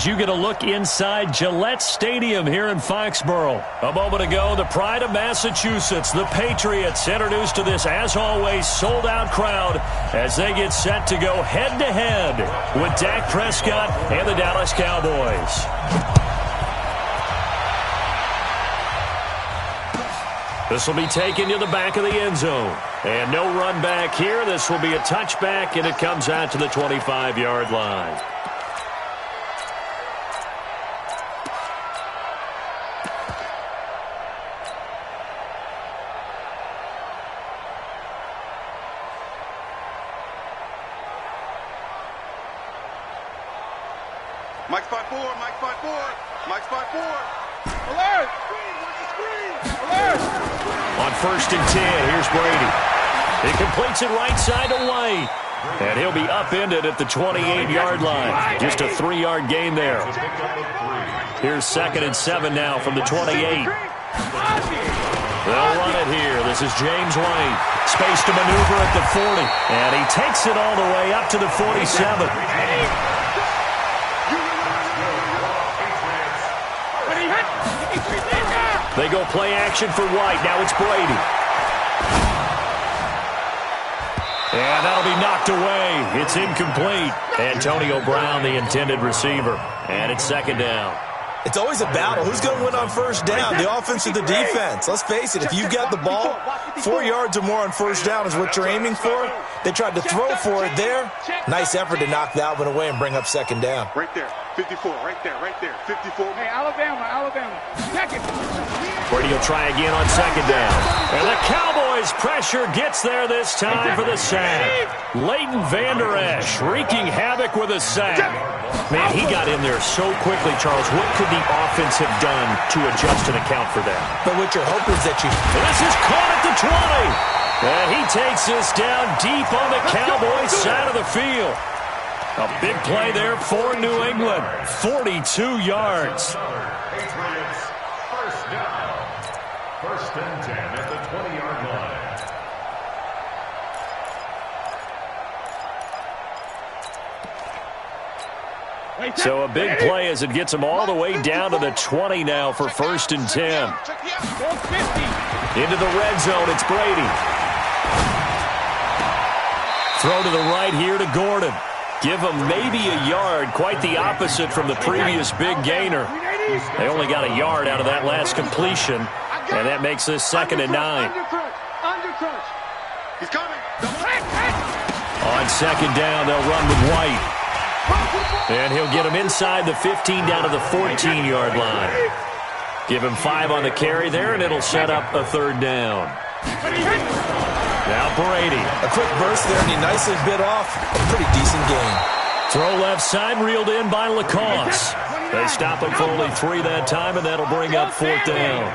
You get a look inside Gillette Stadium here in Foxborough. A moment ago, the pride of Massachusetts, the Patriots, introduced to this, as always, sold-out crowd as they get set to go head-to-head with Dak Prescott and the Dallas Cowboys. This will be taken to the back of the end zone. And no run back here. This will be a touchback, and it comes out to the 25-yard line. Mike spot 4, Mike spot 4, Mike spot 4. Alert! Alert! On 1st and 10, here's Brady. He completes it right side to White. And he'll be upended at the 28-yard line. Just a 3-yard gain there. Here's 2nd and 7 now from the 28. They'll run it here. This is James White. Space to maneuver at the 40. And he takes it all the way up to the 47. They go play action for White. Now it's Brady. And that'll be knocked away. It's incomplete. Antonio Brown, the intended receiver. And it's 2nd down. It's always a battle. Who's going to win on 1st down, the offense or the defense? Let's face it, if you've got the ball, 4 yards or more on 1st down is what you're aiming for. They tried to throw for it there. Nice effort to knock that one away and bring up 2nd down. Right there, 54, right there, 54. Hey, Alabama. Second. Brady will try again on 2nd down. And the Cowboys' pressure gets there this time for the sack. Leighton Vander Esch wreaking havoc with a sack. Man, he got in there so quickly, Charles. What could the offense have done to adjust and account for that? But what you're hoping is that This is caught at the 20. And he takes this down deep on the Cowboys' side of the field. A big play there for New England. 42 yards. Patriots, 1st down. 1st and 10 at the 20-yard line. So a big play as it gets them all the way down to the 20 now for 1st and 10. Into the red zone, it's Brady. Throw to the right here to Gordon. Give him maybe a yard, quite the opposite from the previous big gainer. They only got a yard out of that last completion, and that makes this 2nd and 9. He's coming. On 2nd down, they'll run with White. And he'll get him inside the 15 down to the 14-yard line. Give him 5 on the carry there, and it'll set up a 3rd down. Now Brady. A quick burst there, and he nicely bit off a pretty decent gain. Throw left side, reeled in by Lacoste. They stop him for only 3 that time, and that'll bring up 4th down.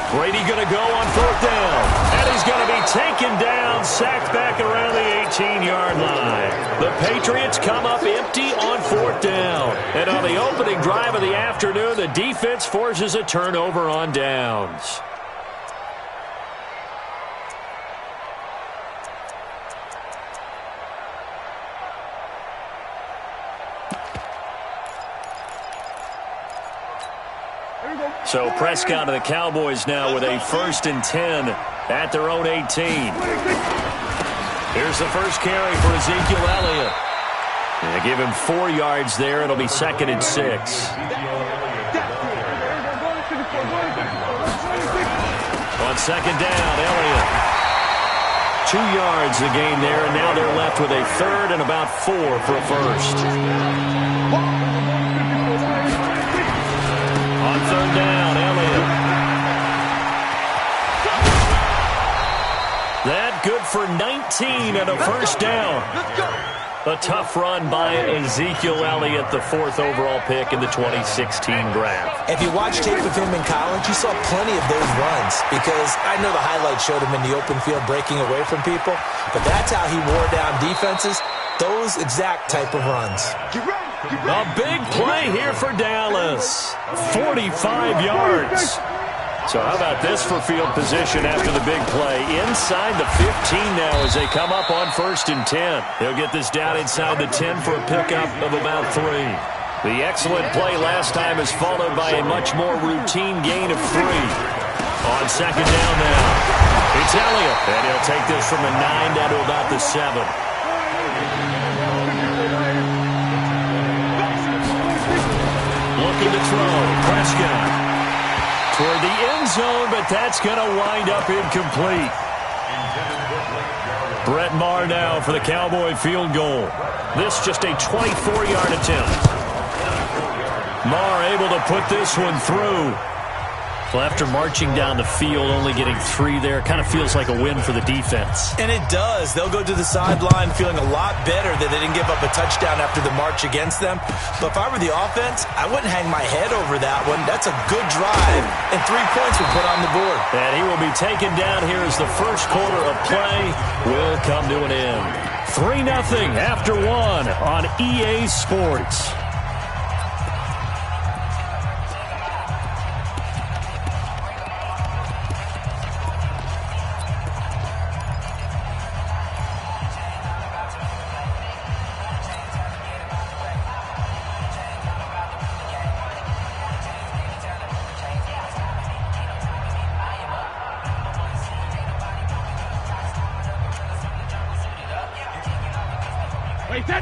Brady going to go on 4th down. And he's going to be taken down, sacked back around the 18-yard line. The Patriots come up empty on 4th down. And on the opening drive of the afternoon, the defense forces a turnover on downs. So Prescott and the Cowboys now with a 1st and 10 at their own 18. Here's the first carry for Ezekiel Elliott. They give him 4 yards there. It'll be 2nd and 6. On 2nd down, Elliott. 2 yards the gain there, and now they're left with a 3rd and about 4 for a 1st. On 3rd down, Elliott. That good for 19 and a 1st down. A tough run by Ezekiel Elliott, the 4th overall pick in the 2016 draft. If you watch tape of him in college, you saw plenty of those runs because I know the highlights showed him in the open field breaking away from people, but that's how he wore down defenses, those exact type of runs. A big play here for Dallas. 45 yards. So how about this for field position after the big play? Inside the 15 now as they come up on 1st and 10. They'll get this down inside the 10 for a pickup of about 3. The excellent play last time is followed by a much more routine gain of 3. On 2nd down now, it's Elliott. And he'll take this from the 9 down to about the 7. Looking to throw. Prescott. Toward the end zone, but that's going to wind up incomplete. Brett Maher now for the Cowboy field goal. This just a 24-yard attempt. Maher able to put this one through. Well, after marching down the field, only getting 3 there, kind of feels like a win for the defense. And it does. They'll go to the sideline feeling a lot better that they didn't give up a touchdown after the march against them. But if I were the offense, I wouldn't hang my head over that one. That's a good drive, and 3 points were put on the board. And he will be taken down here as the first quarter of play will come to an end. 3-0 after 1 on EA Sports.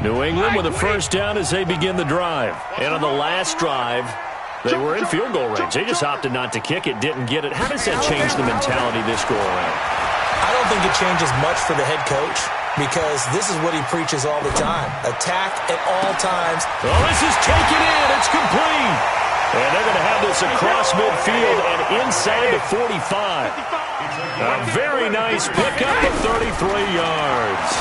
New England with a first down as they begin the drive. And on the last drive, they were in field goal range. They just opted not to kick it, didn't get it. How does that change the mentality this go around? I don't think it changes much for the head coach because this is what he preaches all the time. Attack at all times. Oh, this is taken in. It's complete. And they're going to have this across midfield and inside the 45. A very nice pickup of 33 yards.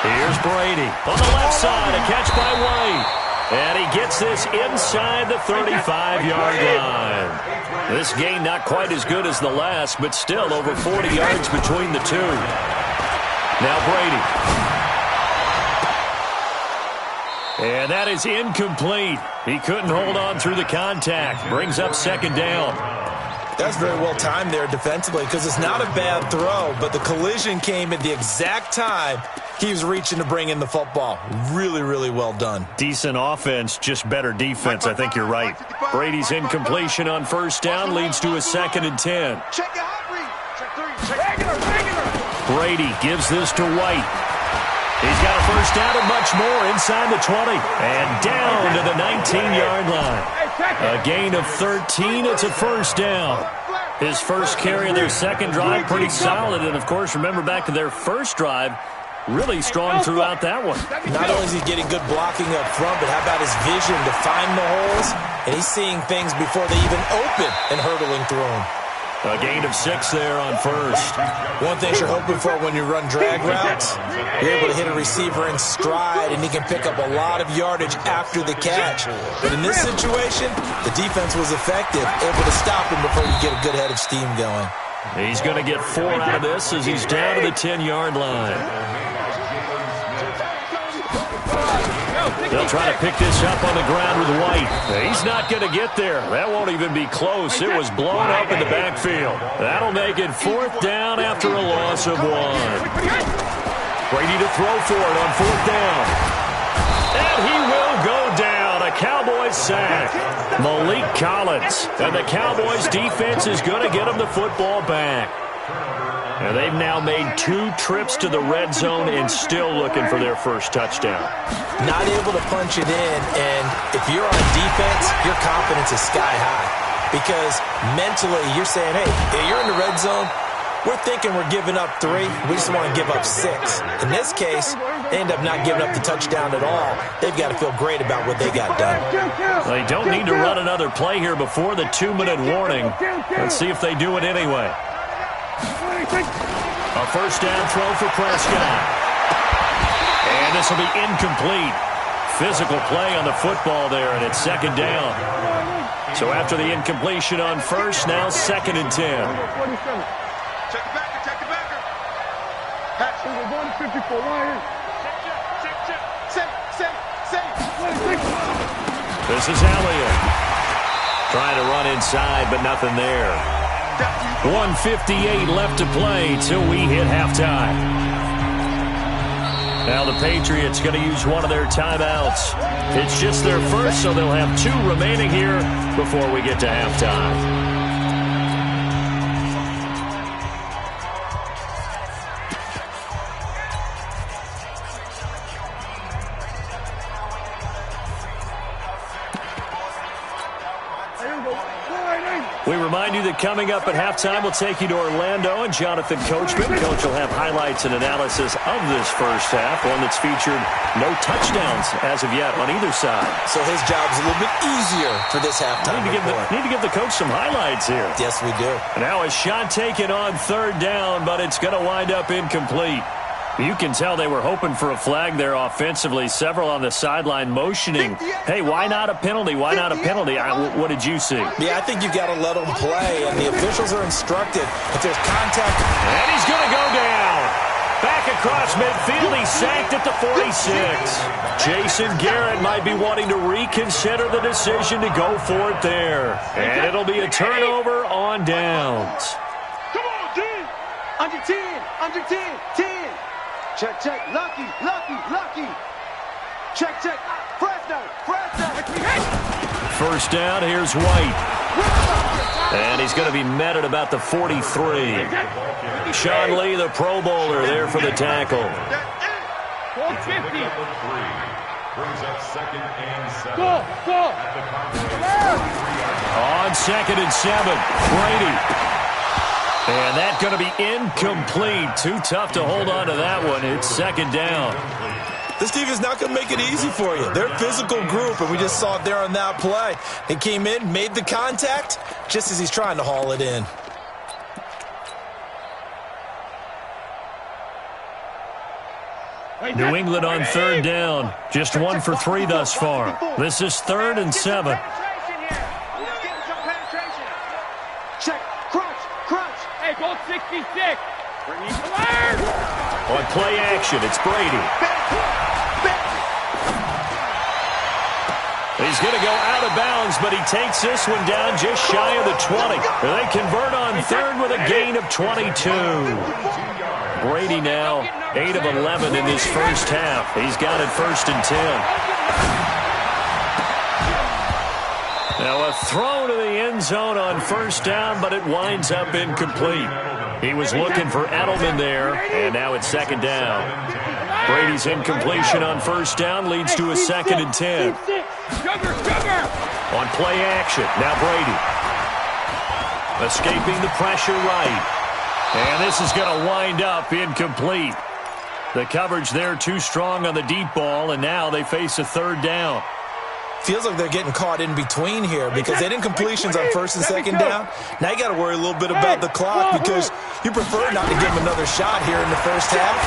Here's Brady on the left side, a catch by White. And he gets this inside the 35-yard line. This gain not quite as good as the last, but still over 40 yards between the two. Now Brady. And that is incomplete. He couldn't hold on through the contact. Brings up 2nd down. That's very well timed there defensively because it's not a bad throw, but the collision came at the exact time he was reaching to bring in the football. Really, really well done. Decent offense, just better defense. I think you're right. Brady's incompletion on 1st down leads to a 2nd and 10. Brady gives this to White. He's got a first down and much more inside the 20. And down to the 19-yard line. A gain of 13. It's a first down. His first carry of their second drive, pretty solid. And, of course, remember back to their first drive, really strong throughout that one. Not only is he getting good blocking up front, but how about his vision to find the holes? And he's seeing things before they even open and hurtling through them. A gain of 6 there on first. One thing you're hoping for when you run drag routes, you're able to hit a receiver in stride, and he can pick up a lot of yardage after the catch. But in this situation, the defense was effective, able to stop him before you get a good head of steam going. He's going to get 4 out of this as he's down to the 10-yard line. They'll try to pick this up on the ground with White. He's not going to get there. That won't even be close. It was blown up in the backfield. That'll make it 4th down after a loss of 1. Brady to throw for it on 4th down. And he will go down. A Cowboys sack. Malik Collins. And the Cowboys defense is going to get him the football back. And they've now made 2 trips to the red zone and still looking for their first touchdown. Not able to punch it in, and if you're on defense, your confidence is sky high. Because mentally, you're saying, hey, you're in the red zone. We're thinking we're giving up 3. We just want to give up 6. In this case, they end up not giving up the touchdown at all. They've got to feel great about what they got done. They don't need to run another play here before the 2-minute warning. Let's see if they do it anyway. A first down throw for Prescott. And this will be incomplete. Physical play on the football there, and it's 2nd down. So after the incompletion on first, now 2nd and 10. Check the backer, check the backer. Hatch. 154 wire. Check. This is Elliott. Trying to run inside, but nothing there. 1:58 left to play till we hit halftime. Now the Patriots going to use one of their timeouts. It's just their first, so they'll have 2 remaining here before we get to halftime. We remind you that coming up at halftime, we'll take you to Orlando and Jonathan Coachman. Coach will have highlights and analysis of this first half, one that's featured no touchdowns as of yet on either side. So his job's a little bit easier for this halftime report. Need to give the coach some highlights here. Yes, we do. Now a shot taken on 3rd down, but it's going to wind up incomplete. You can tell they were hoping for a flag there offensively. Several on the sideline motioning, hey, why not a penalty? Why not a penalty? What did you see? Yeah, I think you've got to let them play, and the officials are instructed if there's contact. And he's going to go down. Back across midfield, he's sacked at the 46. Jason Garrett might be wanting to reconsider the decision to go for it there. And it'll be a turnover on downs. Come on, D! Under 10, under 10, 10. Check, check, Lucky. Check, check, Fresno. First down, here's White. And he's going to be met at about the 43. Sean Lee, the Pro Bowler, there for the tackle. 450. Brings up 2nd and 7. Go. On 2nd and 7, Brady. And that's going to be incomplete. Too tough to hold on to that one. It's 2nd down. This defense is not going to make it easy for you. They're a physical group, and we just saw it there on that play. He came in, made the contact, just as he's trying to haul it in. New England on 3rd down. Just 1 for 3 thus far. This is 3rd and 7. Hey, go 66. On play action, it's Brady. He's going to go out of bounds, but he takes this one down just shy of the 20. They convert on 3rd with a gain of 22. Brady now 8 of 11 in this first half. He's got it 1st and 10. Now a throw to the end zone on 1st down, but it winds up incomplete. He was looking for Edelman there, and now it's 2nd down. Brady's incompletion on 1st down leads to a 2nd and 10. On play action, now Brady. Escaping the pressure right. And this is going to wind up incomplete. The coverage there too strong on the deep ball, and now they face a 3rd down. Feels like they're getting caught in between here because they didn't completions on 1st and 2nd down. Now you got to worry a little bit about the clock because you prefer not to give him another shot here in the first half.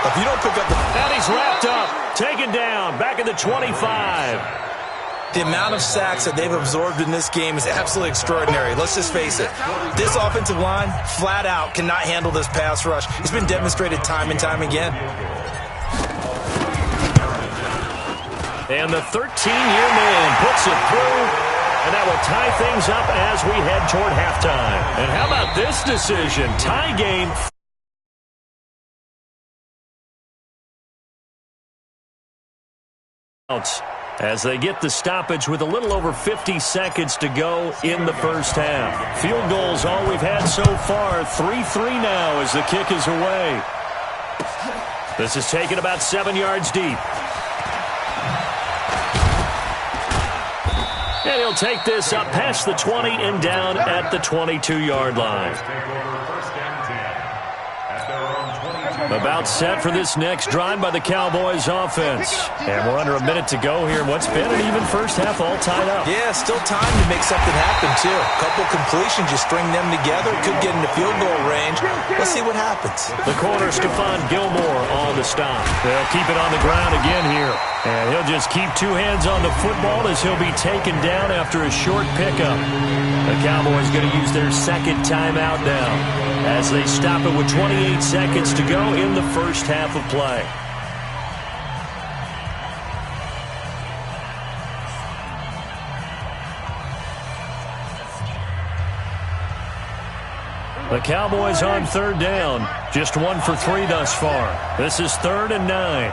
If you don't pick up the... And he's wrapped up, taken down, back at the 25. The amount of sacks that they've absorbed in this game is absolutely extraordinary. Let's just face it. This offensive line, flat out, cannot handle this pass rush. It's been demonstrated time and time again. And the 13-year man puts it through, and that will tie things up as we head toward halftime. And how about this decision? Tie game. As they get the stoppage with a little over 50 seconds to go in the first half. Field goals all we've had so far. 3-3 now as the kick is away. This is taken about 7 yards deep. And he'll take this up past the 20 and down at the 22-yard line. About set for this next drive by the Cowboys offense. And we're under a minute to go here in what's been an even first half all tied up. Yeah, still time to make something happen, too. A couple completions, you string them together, could get into field goal range. Let's see what happens. The corner, Stephon Gilmore on the stop. They'll keep it on the ground again here. And he'll just keep 2 hands on the football as he'll be taken down after a short pickup. The Cowboys going to use their 2nd timeout now as they stop it with 28 seconds to go in the first half of play. The Cowboys on third down. Just 1 for 3 thus far. This is 3rd and 9.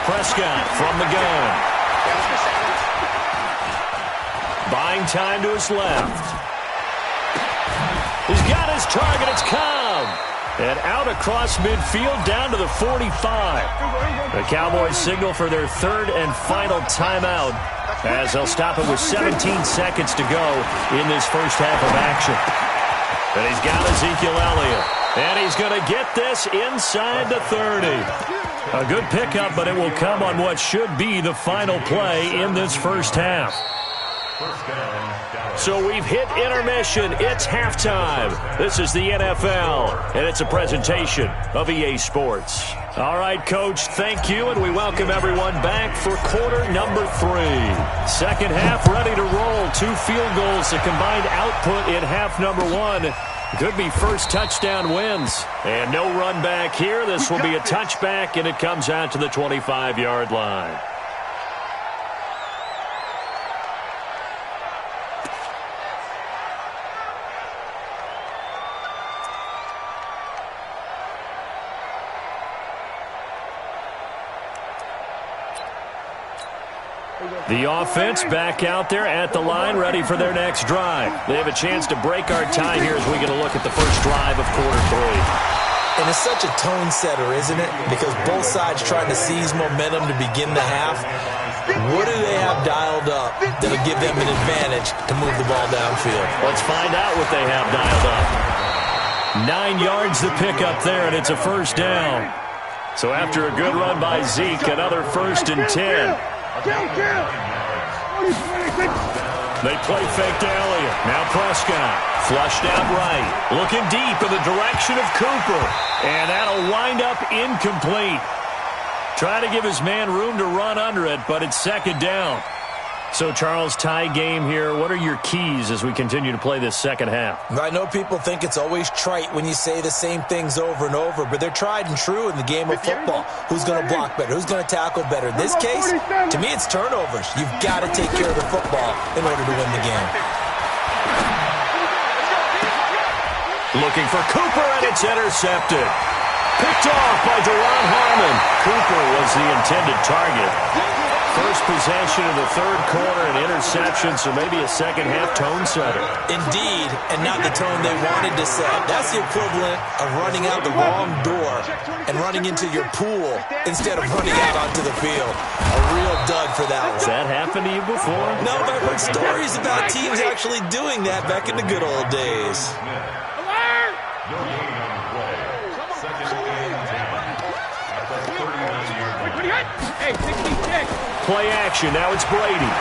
Prescott from the gun. Buying time to his left. He's got his target. It's Cobb. And out across midfield down to the 45. The Cowboys signal for their 3rd and final timeout as they'll stop it with 17 seconds to go in this first half of action. And he's got Ezekiel Elliott. And he's going to get this inside the 30. A good pickup, but it will come on what should be the final play in this first half. So we've hit intermission. It's halftime. This is the NFL, and it's a presentation of EA Sports. All right, Coach, thank you, and we welcome everyone back for quarter number 3. Second half ready to roll. 2 field goals, the combined output in half number 1. Could be first touchdown wins. And no run back here. This will be a touchback, and it comes out to the 25-yard line. The offense back out there at the line, ready for their next drive. They have a chance to break our tie here as we get a look at the first drive of quarter 3. And it's such a tone setter, isn't it? Because both sides trying to seize momentum to begin the half. What do they have dialed up that'll give them an advantage to move the ball downfield? Let's find out what they have dialed up. 9 yards to pick up there, and it's a first down. So after a good run by Zeke, another 1st and 10. They play fake to Elliott. Now Prescott. Flushed out right. Looking deep in the direction of Cooper. And that'll wind up incomplete. Trying to give his man room to run under it, but it's 2nd down. So, Charles, tie game here. What are your keys as we continue to play this second half? I know people think it's always trite when you say the same things over and over, but they're tried and true in the game of football. Who's going to block better? Who's going to tackle better? In this case, to me, it's turnovers. You've got to take care of the football in order to win the game. Looking for Cooper, and it's intercepted. Picked off by Deron Harmon. Cooper was the intended target. First possession of the 3rd quarter, an interception, so maybe a second-half tone setter. Indeed, and not the tone they wanted to set. That's the equivalent of running out the wrong door and running into your pool instead of running out onto the field. A real dud for that one. Has that happened to you before? No, but I've heard stories about teams actually doing that back in the good old days. Hey, 66. Play action. Now it's Brady.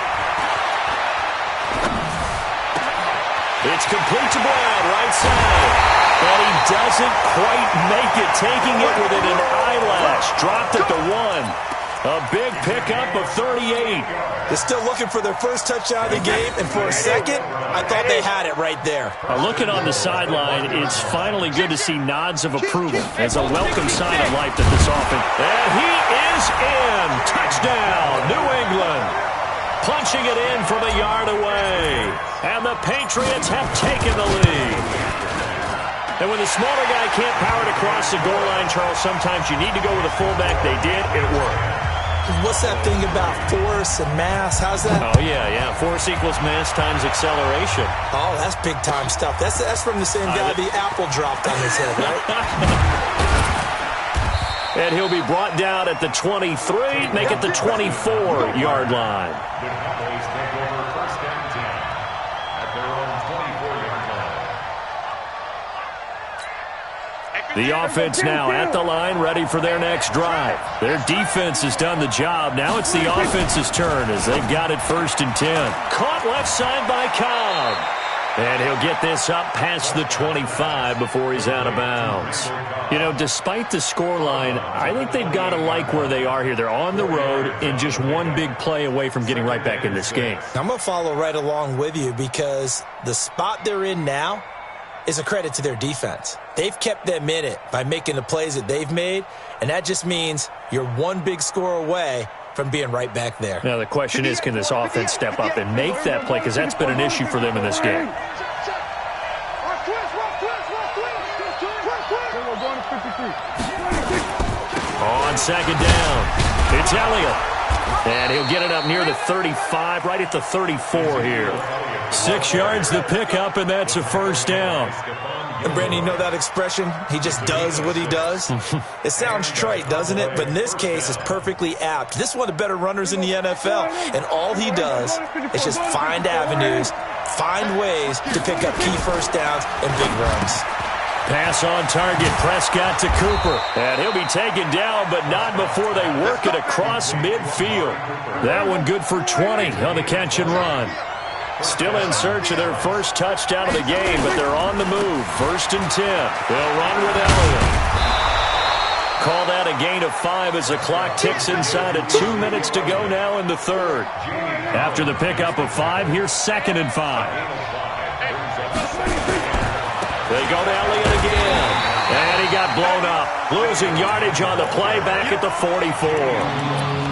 It's complete to Brown, right side. And he doesn't quite make it, taking it within an eyelash. Dropped at the 1. A big pickup of 38. They're still looking for their first touchdown of the game, and for a second, I thought they had it right there. Looking on the sideline, it's finally good to see nods of approval as a welcome sign of life that this offense. And he is in. Touchdown, New England. Punching it in from a yard away. And the Patriots have taken the lead. And when the smaller guy can't power it across the goal line, Charles, sometimes you need to go with a fullback. They did. It worked. What's that thing about force and mass? How's that? Oh, yeah. Force equals mass times acceleration. Oh, that's big-time stuff. That's from the same guy the apple dropped on his head, right? And he'll be brought down at the 23, make it the 24-yard line. The offense now at the line, ready for their next drive. Their defense has done the job. Now it's the offense's turn as they've got it 1st and 10. Caught left side by Cobb. And he'll get this up past the 25 before he's out of bounds. You know, despite the scoreline, I think they've got to like where they are here. They're on the road and just one big play away from getting right back in this game. I'm going to follow right along with you because the spot they're in now is a credit to their defense. They've kept them in it by making the plays that they've made, and that just means you're one big score away from being right back there. Now, the question is, can this offense step up and make that play? Because that's been an issue for them in this game. On second down, it's Elliott. And he'll get it up near the 35, right at the 34 here. 6 yards the pickup, and that's a first down. And Brandon, you know that expression? He just does what he does? It sounds trite, doesn't it? But in this case, it's perfectly apt. This is one of the better runners in the NFL, and all he does is just find avenues, find ways to pick up key first downs and big runs. Pass on target, Prescott to Cooper. And he'll be taken down, but not before they work it across midfield. That one good for 20 on the catch and run. Still in search of their first touchdown of the game, but they're on the move. 1st and 10. They'll run with Elliott. Call that a gain of 5 as the clock ticks inside of 2 minutes to go now in the third. After the pickup of 5, here's 2nd and 5. They go to Elliott again. And he got blown up. Losing yardage on the play back at the 44.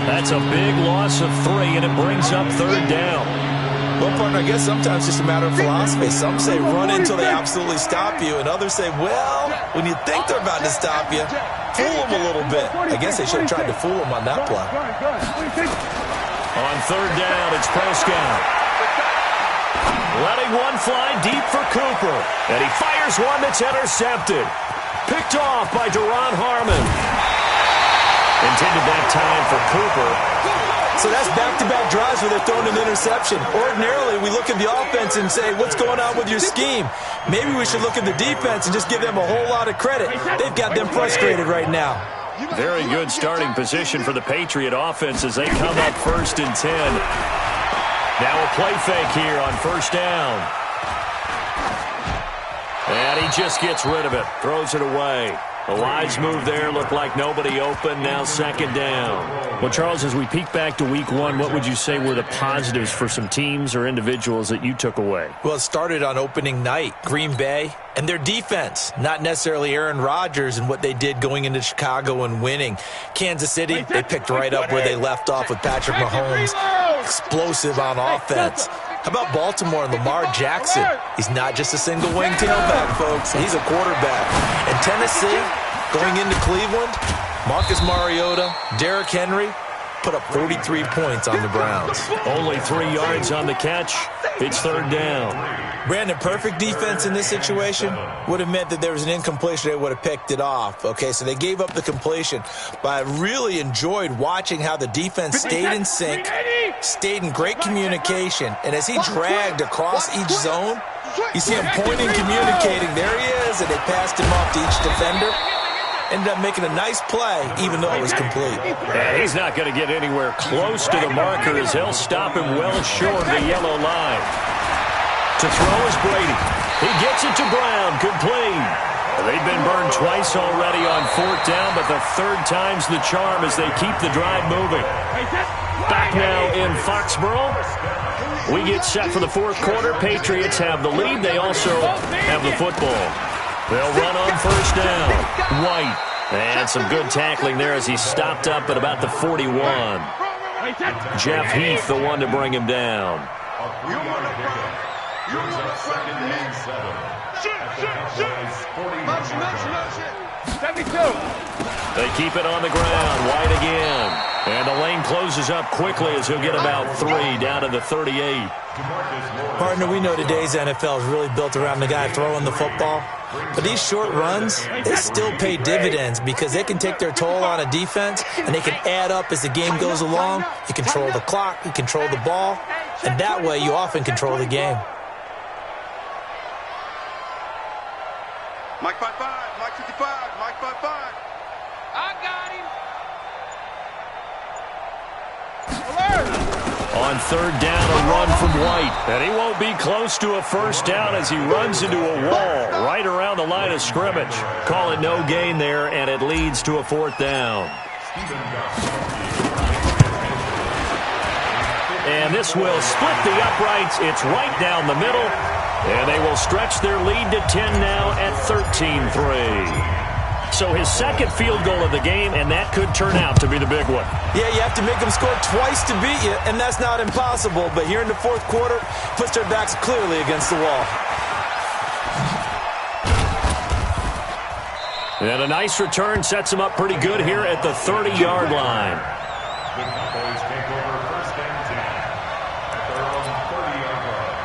That's a big loss of 3, and it brings up 3rd down. Well, partner, I guess sometimes it's just a matter of philosophy. Some say run until they absolutely stop you, and others say, well, when you think they're about to stop you, fool them a little bit. I guess they should have tried to fool them on that play. On 3rd down, it's Prescott. Letting one fly deep for Cooper. And he fires one that's intercepted. Picked off by Duron Harmon. Intended that time for Cooper. So that's back-to-back drives where they're throwing an interception. Ordinarily, we look at the offense and say, what's going on with your scheme? Maybe we should look at the defense and just give them a whole lot of credit. They've got them frustrated right now. Very good starting position for the Patriot offense as they come up 1st and 10. Now a play fake here on 1st down. And he just gets rid of it. Throws it away. A wise move there. Looked like nobody open. Now 2nd down. Well, Charles, as we peek back to week 1, what would you say were the positives for some teams or individuals that you took away? Well, it started on opening night. Green Bay and their defense. Not necessarily Aaron Rodgers and what they did going into Chicago and winning. Kansas City, they picked right up where they left off with Patrick Mahomes. Explosive on offense. How about Baltimore and Lamar Jackson? He's not just a single wing tailback, folks. He's a quarterback. And Tennessee, going into Cleveland, Marcus Mariota, Derrick Henry, put up 43 points on the Browns. Only 3 yards on the catch. It's 3rd down. Brandon, perfect defense in this situation would have meant that there was an incompletion. They would have picked it off. Okay, so they gave up the completion. But I really enjoyed watching how the defense stayed in sync, stayed in great communication. And as he dragged across each zone, you see him pointing, communicating. There he is, and they passed him off to each defender. Ended up making a nice play, even though it was complete. And he's not going to get anywhere close to the marker as they'll stop him well short of the yellow line. To throw is Brady. He gets it to Brown, complete. They've been burned twice already on 4th down, but the 3rd time's the charm as they keep the drive moving. Back now in Foxborough. We get set for the 4th quarter. Patriots have the lead. They also have the football. They'll run on 1st down. White. And some good tackling there as he stopped up at about the 41. Jeff Heath, the one to bring him down. They keep it on the ground. White again. And the lane closes up quickly as he'll get about 3 down to the 38. Partner, we know today's NFL is really built around the guy throwing the football. But these short runs, they still pay dividends because they can take their toll on a defense and they can add up as the game goes along. You control the clock, you control the ball, and that way you often control the game. Mike 5-5, Mike 55, Mike 5-5. I got him. On 3rd down, a run from White. And he won't be close to a 1st down as he runs into a wall right around the line of scrimmage. Call it no gain there, and it leads to a 4th down. And this will split the uprights. It's right down the middle. And they will stretch their lead to 10 now at 13-3. So his second field goal of the game, and that could turn out to be the big one. Yeah, you have to make them score twice to beat you, and that's not impossible. But here in the fourth quarter, puts their backs clearly against the wall. And a nice return sets him up pretty good here at the 30-yard line. The Cowboys take over first and 10 at their own 30-yard line.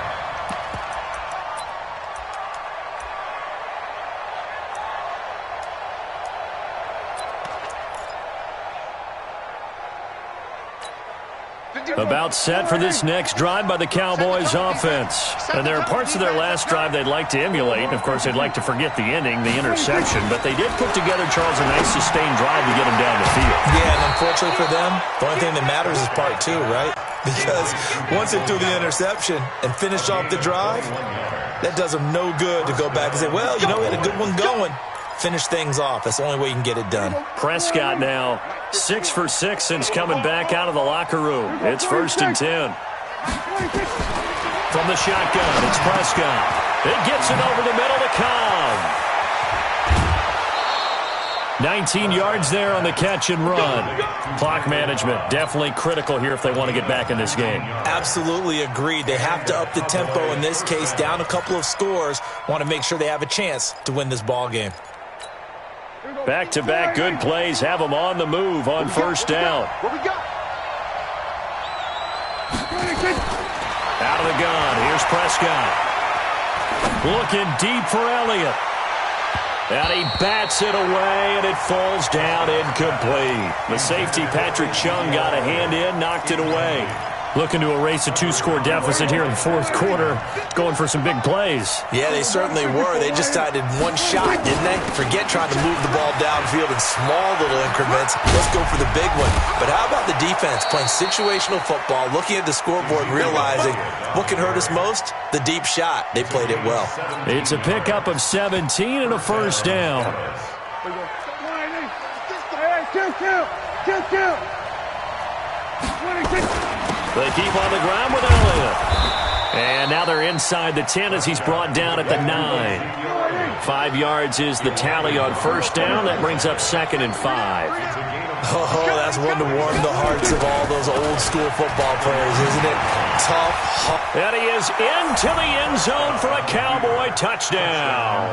About set for this next drive by the Cowboys offense. And there are parts of their last drive they'd like to emulate. And, of course, they'd like to forget the ending, the interception. But they did put together, Charles, a nice sustained drive to get them down the field. Yeah, and unfortunately for them, the only thing that matters is part two, right? Because once they threw the interception and finished off the drive, that does them no good to go back and say, well, you know, we had a good one going. Finish things off. That's the only way you can get it done. Prescott now 6 for 6 since coming back out of the locker room. It's 1st and 10. From the shotgun, it's Prescott. It gets it over the middle to Cobb. 19 yards there on the catch and run. Clock management definitely critical here if they want to get back in this game. Absolutely agreed. They have to up the tempo in this case, down a couple of scores. Want to make sure they have a chance to win this ball game. Back-to-back good plays have them on the move on first down. Out of the gun, here's Prescott. Looking deep for Elliott. And he bats it away, and it falls down incomplete. The safety, Patrick Chung, got a hand in, knocked it away. Looking to erase a 2-score deficit here in the fourth quarter, going for some big plays. Yeah, they certainly were. They just decided one shot, didn't they? Forget trying to move the ball downfield in small little increments. Let's go for the big one. But how about the defense playing situational football, looking at the scoreboard, realizing what can hurt us most? The deep shot. They played it well. It's a pickup of 17 and a first down. They keep on the ground with Elliott. And now they're inside the 10 as he's brought down at the 9. 5 yards is the tally on first down. That brings up 2nd and 5. Oh, that's one to warm the hearts of all those old-school football players, isn't it? Tough. And he is into the end zone for a Cowboy touchdown.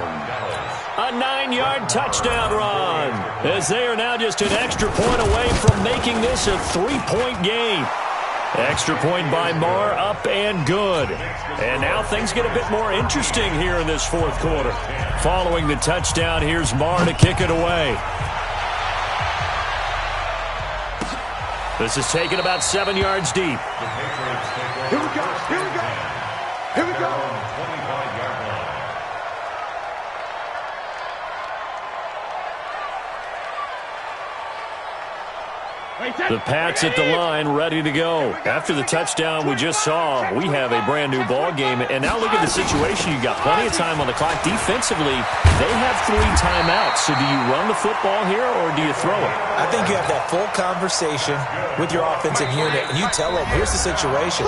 A 9-yard touchdown run, as they are now just an extra point away from making this a 3-point game. Extra point by Marr, up and good. And now things get a bit more interesting here in this fourth quarter. Following the touchdown, here's Marr to kick it away. This is taken about 7 yards deep. Here we go. Here we go. Here we go. The Pats at the line, ready to go. After the touchdown we just saw, we have a brand-new ball game. And now look at the situation. You got plenty of time on the clock. Defensively, they have 3 timeouts. So do you run the football here or do you throw it? I think you have that full conversation with your offensive unit, and you tell them, here's the situation.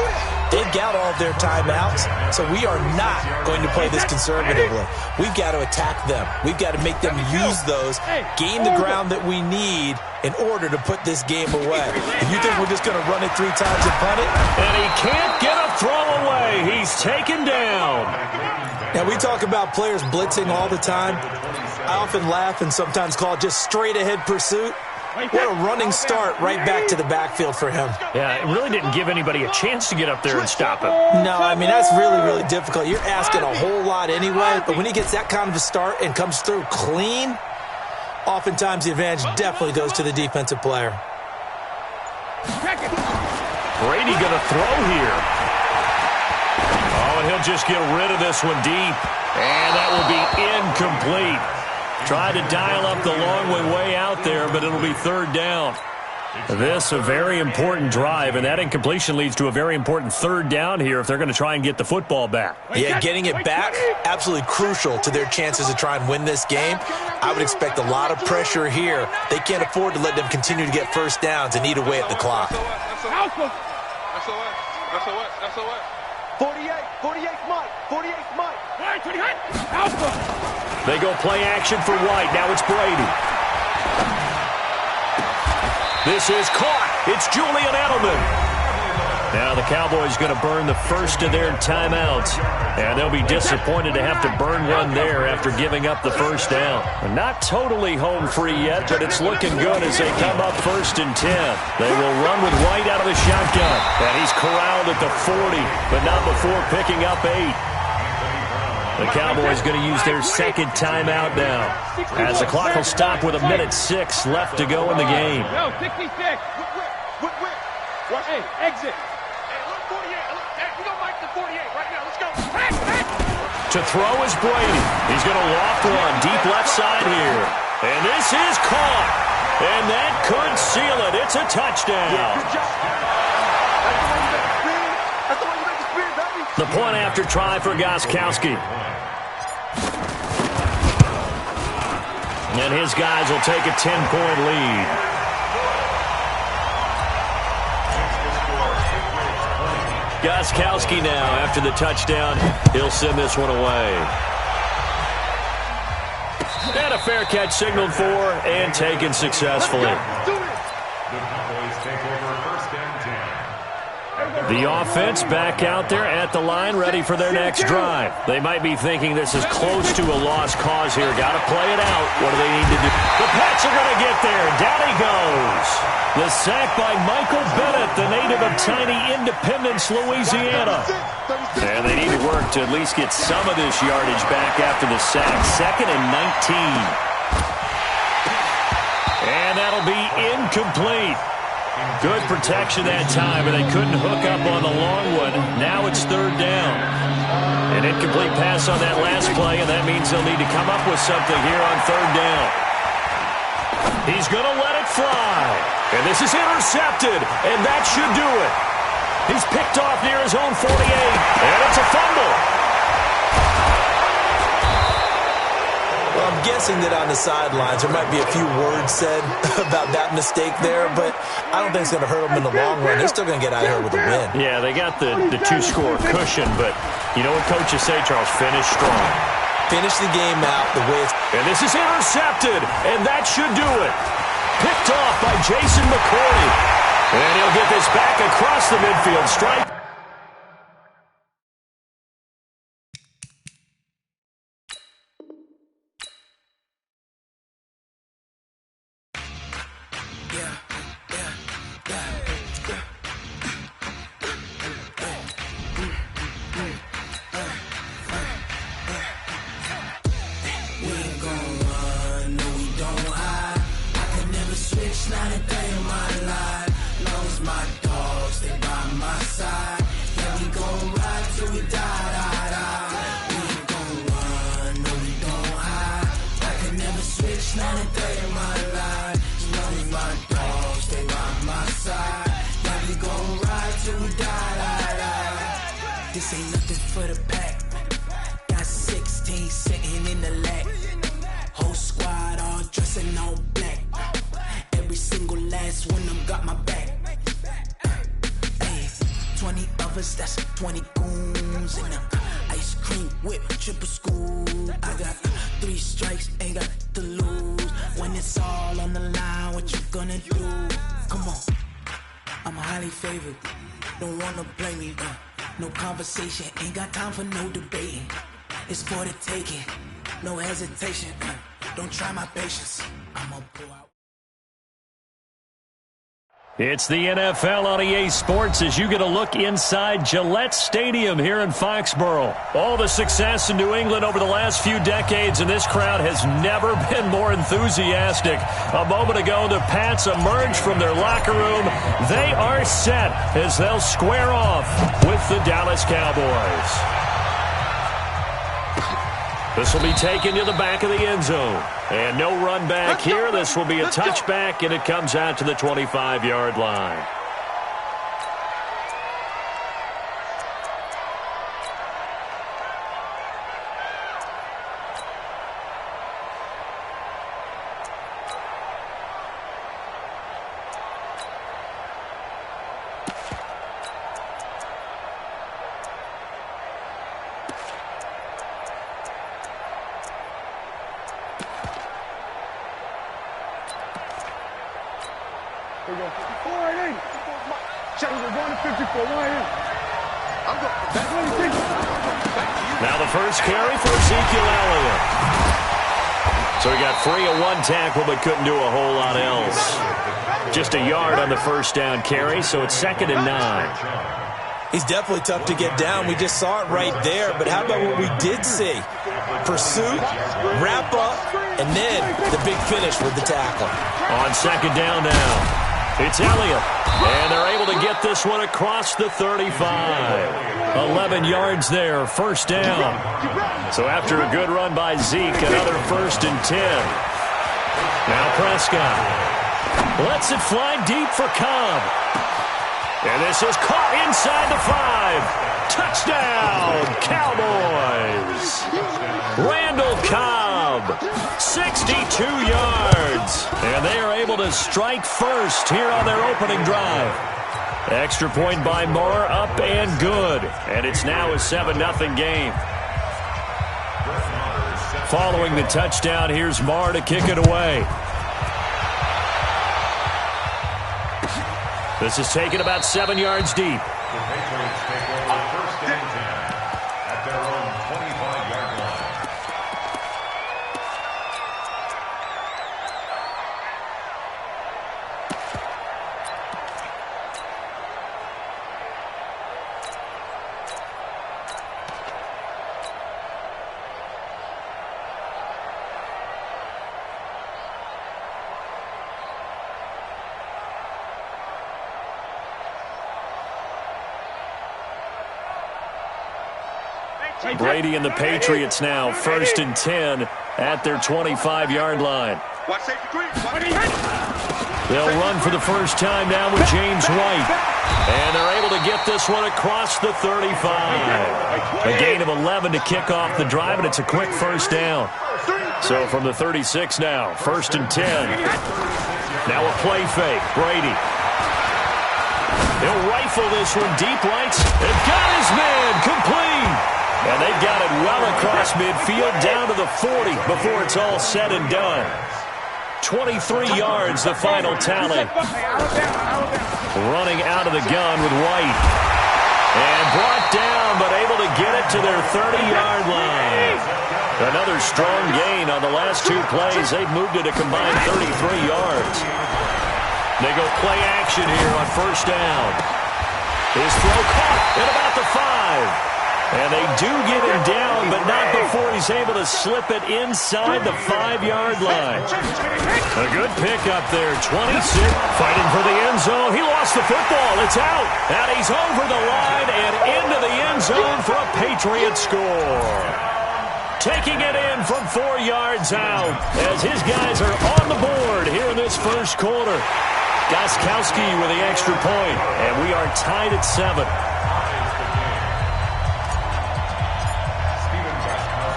They've got all of their timeouts, so we are not going to play this conservatively. We've got to attack them. We've got to make them use those, gain the ground that we need in order to put this game away. If you think we're just going to run it 3 times and punt it. And he can't get a throw away. He's taken down. Now, we talk about players blitzing all the time. I often laugh and sometimes call it just straight-ahead pursuit. What a running start right back to the backfield for him. Yeah, it really didn't give anybody a chance to get up there and stop him. No, I mean, that's really, really difficult. You're asking a whole lot anyway, but when he gets that kind of a start and comes through clean, oftentimes the advantage definitely goes to the defensive player. Brady going to throw here. Oh, and he'll just get rid of this one deep. And that will be incomplete. Tried to dial up the long way out there, but it'll be 3rd down. This a very important drive, and that incompletion leads to a very important 3rd down here if they're going to try and get the football back. Yeah, getting it back, absolutely crucial to their chances to try and win this game. I would expect a lot of pressure here. They can't afford to let them continue to get first downs and eat away at the clock. That's a what? 48, Mike. 48, Mike. They go play action for White. Now it's Brady. This is caught. It's Julian Edelman. Now the Cowboys going to burn the first of their timeouts. And they'll be disappointed to have to burn one there after giving up the first down. Not totally home free yet, but it's looking good as they come up 1st and 10. They will run with White out of the shotgun. And he's corralled at the 40, but not before picking up 8. The Cowboys going to use their second timeout now, as the clock will stop with 1:06 left to go in the game. No, 66. Hey, exit. Hey, look, 48. Hey, we don't like the 48 right now. Let's go. To throw is Brady. He's going to loft one deep left side here. And this is caught. And that could seal it. It's a touchdown. Good job. That's the way you make the spin, baby. The point after try for Gostkowski. And his guys will take a 10-point lead. Gostkowski now, after the touchdown, he'll send this one away. And a fair catch signaled for and taken successfully. The offense back out there at the line, ready for their next drive. They might be thinking this is close to a lost cause here. Got to play it out. What do they need to do? The Pats are going to get there. Down he goes. The sack by Michael Bennett, the native of tiny Independence, Louisiana. And they need to work to at least get some of this yardage back after the sack. 2nd and 19. And that'll be incomplete. Good protection that time, but they couldn't hook up on the long one. Now it's 3rd down. An incomplete pass on that last play, and that means they'll need to come up with something here on 3rd down. He's going to let it fly. And this is intercepted, and that should do it. He's picked off near his own 48, and it's a fumble. Well, I'm guessing that on the sidelines there might be a few words said about that mistake there, but I don't think it's going to hurt them in the long run. They're still going to get out of here with a win. Yeah, they got the 2-score cushion, but you know what coaches say, Charles? Finish strong. Finish the game out the way it's... And this is intercepted, and that should do it. Picked off by Jason McCourty. And he'll get this back across the midfield stripe. This ain't nothing for the pack. Got 16 sitting in the lap. Whole squad all dressing all black. Every single last one of them got my back. Hey, 20 of us, that's 20 goons in them. Ice cream whip, triple school. I got 3 strikes, ain't got to lose. When it's all on the line, what you gonna do? Come on, I'm highly favored. Don't wanna blame me, no conversation, ain't got time for no debating. It's for the taking, no hesitation. Don't try my patience, I'ma pull out. It's the NFL on EA Sports as you get a look inside Gillette Stadium here in Foxborough. All the success in New England over the last few decades, and this crowd has never been more enthusiastic. A moment ago, the Pats emerged from their locker room. They are set as they'll square off with the Dallas Cowboys. This will be taken to the back of the end zone. And no run back here. This will be a touchback, and it comes out to the 25-yard line. There you go. 54 right in. Check. We're going to 54 right in. I'm going now the first carry for Ezekiel Elliott. So he got free of one tackle but couldn't do a whole lot else. Just a yard on the first down carry, so it's 2nd and 9. He's definitely tough to get down. We just saw it right there, but how about what we did see? Pursuit, wrap up, and then the big finish with the tackle. On 2nd down now, it's Elliott, and they're able to get this one across the 35. 11 yards there, first down. So after a good run by Zeke, another 1st and 10. Now Prescott lets it fly deep for Cobb. And this is caught inside the 5. Touchdown, Cowboys. Randall Cobb, 62 yards. And they are able to strike first here on their opening drive. Extra point by Moore, up and good. And it's now a 7-0 game. Following the touchdown, here's Moore to kick it away. This is taken about 7 yards deep. The Patriots take over 1st and 10 at their own 25-yard line. Brady and the Patriots now 1st and 10 at their 25-yard line. They'll run for the first time now with James White. And they're able to get this one across the 35. A gain of 11 to kick off the drive, and it's a quick first down. So from the 36 now, 1st and 10. Now a play fake, Brady. He'll rifle this one deep right. They've got his man complete. And they've got it well across midfield down to the 40 before it's all said and done. 23 yards, the final tally. Running out of the gun with White. And brought down, but able to get it to their 30-yard line. Another strong gain on the last 2 plays. They've moved it a combined 33 yards. They go play action here on first down. His throw caught at about the 5. And they do get him down, but not before he's able to slip it inside the 5-yard line. A good pickup there, 26. Fighting for the end zone. He lost the football. It's out. And he's over the line and into the end zone for a Patriot score. Taking it in from 4 yards out as his guys are on the board here in this first quarter. Gostkowski with the extra point, and we are tied at 7.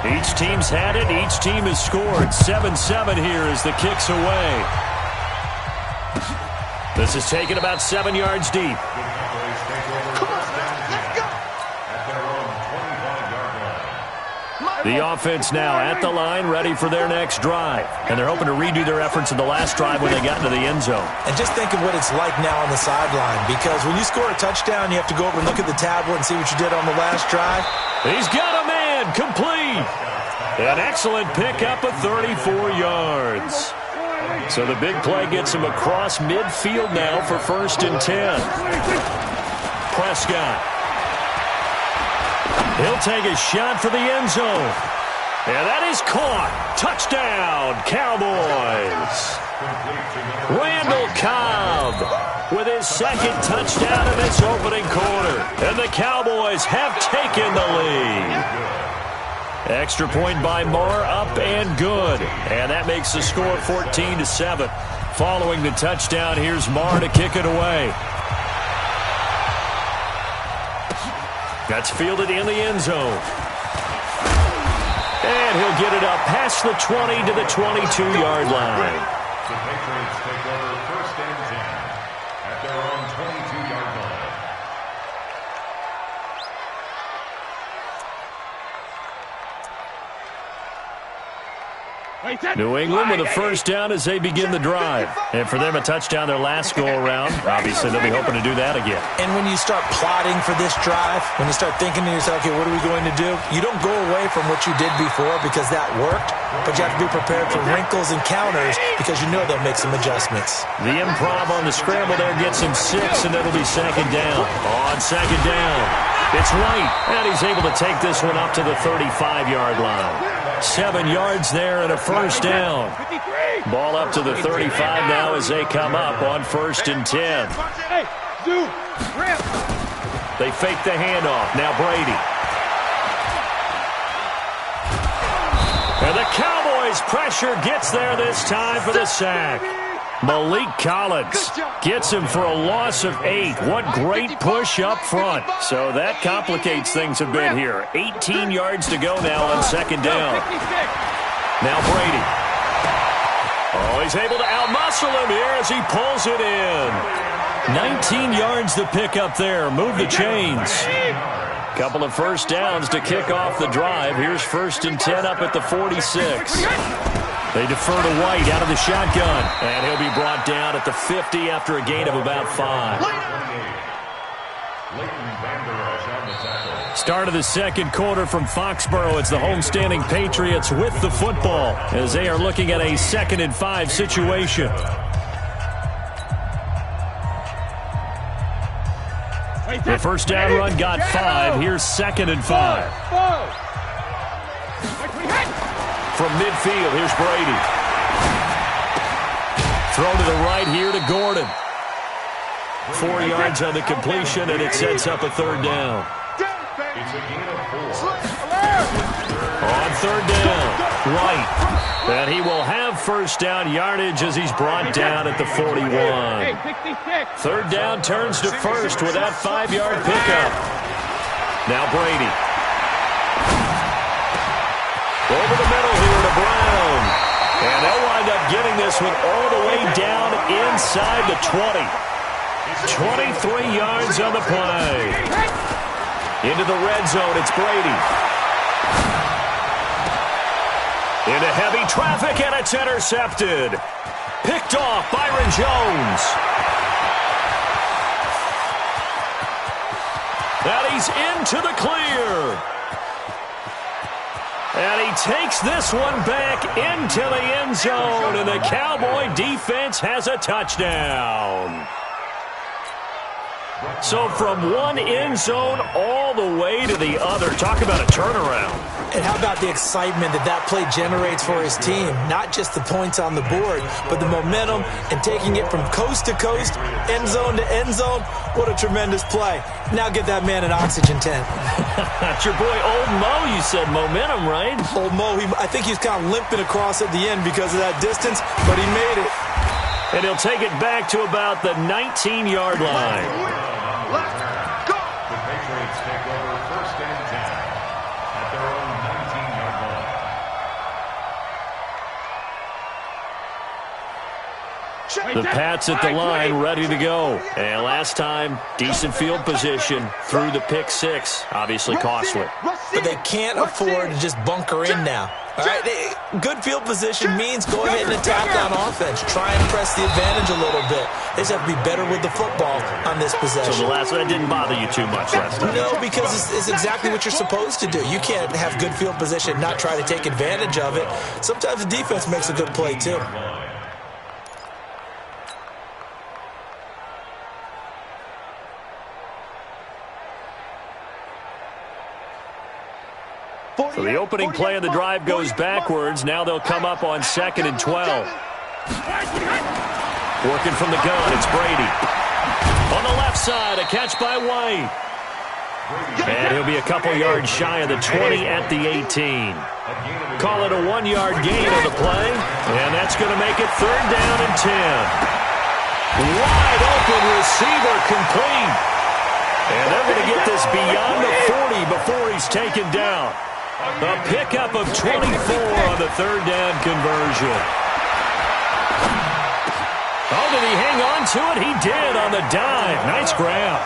Each team's had it. Each team has scored. 7-7 here as the kick's away. This is taken about 7 yards deep. The offense now at the line, ready for their next drive. And they're hoping to redo their efforts in the last drive when they got into the end zone. And just think of what it's like now on the sideline, because when you score a touchdown, you have to go over and look at the tablet and see what you did on the last drive. He's got a man complete. An excellent pickup of 34 yards. So the big play gets him across midfield now for 1st and 10. Prescott. He'll take a shot for the end zone. And that is caught. Touchdown, Cowboys. Randall Cobb with his 2nd touchdown in this opening quarter. And the Cowboys have taken the lead. Extra point by Moore, up and good. And that makes the score 14-7. Following the touchdown, here's Moore to kick it away. That's fielded in the end zone. And he'll get it up past the 20 to the 22-yard line. The Patriots take over 1st and 10 at their own 22-yard line. New England with a first down as they begin the drive. And for them, a touchdown their last go-around. Obviously, they'll be hoping to do that again. And when you start plotting for this drive, when you start thinking to yourself, okay, what are we going to do? You don't go away from what you did before because that worked, but you have to be prepared for wrinkles and counters because you know they'll make some adjustments. The improv on the scramble there gets him 6, and it'll be second down. On second down, it's White, and he's able to take this one up to the 35-yard line. 7 yards there and a first down. Ball up to the 35 now as they come up on 1st and 10. They fake the handoff. Now Brady. And the Cowboys' pressure gets there this time for the sack. Malik Collins gets him for a loss of 8. What great push up front. So that complicates things a bit here. 18 yards to go now on second down. Now Brady. Oh, he's able to outmuscle him here as he pulls it in. 19 yards to pick up there. Move the chains. Couple of first downs to kick off the drive. Here's 1st and 10 up at the 46. They defer to White out of the shotgun. And he'll be brought down at the 50 after a gain of about 5. Start of the second quarter from Foxborough. It's the homestanding Patriots with the football as they are looking at a 2nd and 5 situation. The first down run got 5. Here's 2nd and 5. From midfield, here's Brady. Throw to the right here to Gordon. 4 yards on the completion, and it sets up a 3rd down. On 3rd down, White. And he will have first down yardage as he's brought down at the 41. 3rd down turns to 1st with that 5-yard pickup. Now Brady. Over the middle here to Brown. And they'll wind up getting this one all the way down inside the 20. 23 yards on the play. Into the red zone, it's Brady. Into heavy traffic, and it's intercepted. Picked off, Byron Jones. And he's into the clear. And he takes this one back into the end zone, and the Cowboy defense has a touchdown. So from one end zone all the way to the other. Talk about a turnaround. And how about the excitement that that play generates for his team? Not just the points on the board, but the momentum and taking it from coast to coast, end zone to end zone. What a tremendous play. Now get that man an oxygen tent. That's your boy Old Mo. You said momentum, right? Old Mo, I think he's kind of limping across at the end because of that distance, but he made it. And he'll take it back to about the 19-yard line. The Patriots take over 1st and 10 at their own 19-yard line. The Pats at the line, ready to go. And last time, decent field position through the pick 6. Obviously costly. But they can't afford to just bunker in now. All right, good field position means go ahead and attack on offense. Try and press the advantage a little bit. They just have to be better with the football on this possession. So the last one didn't bother you too much last time? No, because it's exactly what you're supposed to do. You can't have good field position and not try to take advantage of it. Sometimes the defense makes a good play, too. So the opening play of the drive goes backwards. Now they'll come up on 2nd and 12. Working from the gun, it's Brady. On the left side, a catch by White. And he'll be a couple yards shy of the 20 at the 18. Call it a 1-yard gain on the play. And that's going to make it 3rd down and 10. Wide open receiver complete. And they're going to get this beyond the 40 before he's taken down. A pickup of 24 on the 3rd down conversion. Oh, did he hang on to it? He did on the dive. Nice grab.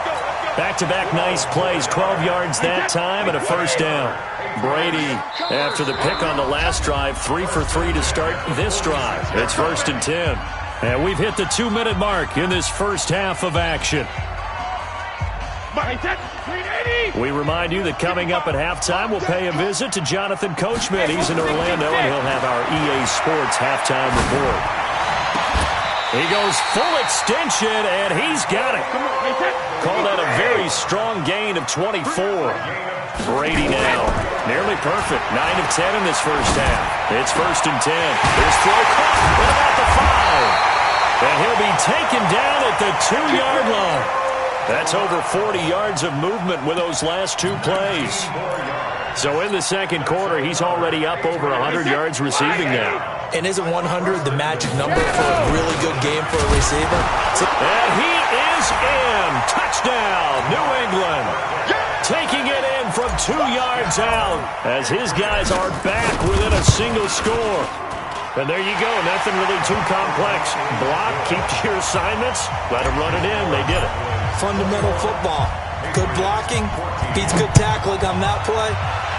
Back-to-back nice plays, 12 yards that time and a first down. Brady, after the pick on the last drive, 3 for 3 to start this drive. It's 1st and 10. And we've hit the 2-minute mark in this first half of action. We remind you that coming up at halftime, we'll pay a visit to Jonathan Coachman. He's in Orlando, and he'll have our EA Sports halftime report. He goes full extension, and he's got it. Call that a very strong gain of 24. Brady now, nearly perfect. 9 of 10 in this first half. It's 1st and 10. Here's throw caught at about the 5. And he'll be taken down at the 2-yard line. That's over 40 yards of movement with those last 2 plays. So in the second quarter, he's already up over 100 yards receiving now. And isn't 100 the magic number for a really good game for a receiver? And he is in. Touchdown, New England. Taking it in from 2 yards out as his guys are back within a single score. And there you go. Nothing really too complex. Block, keep to your assignments, let them run it in. They did it. Fundamental football. Good blocking beats good tackling on that play.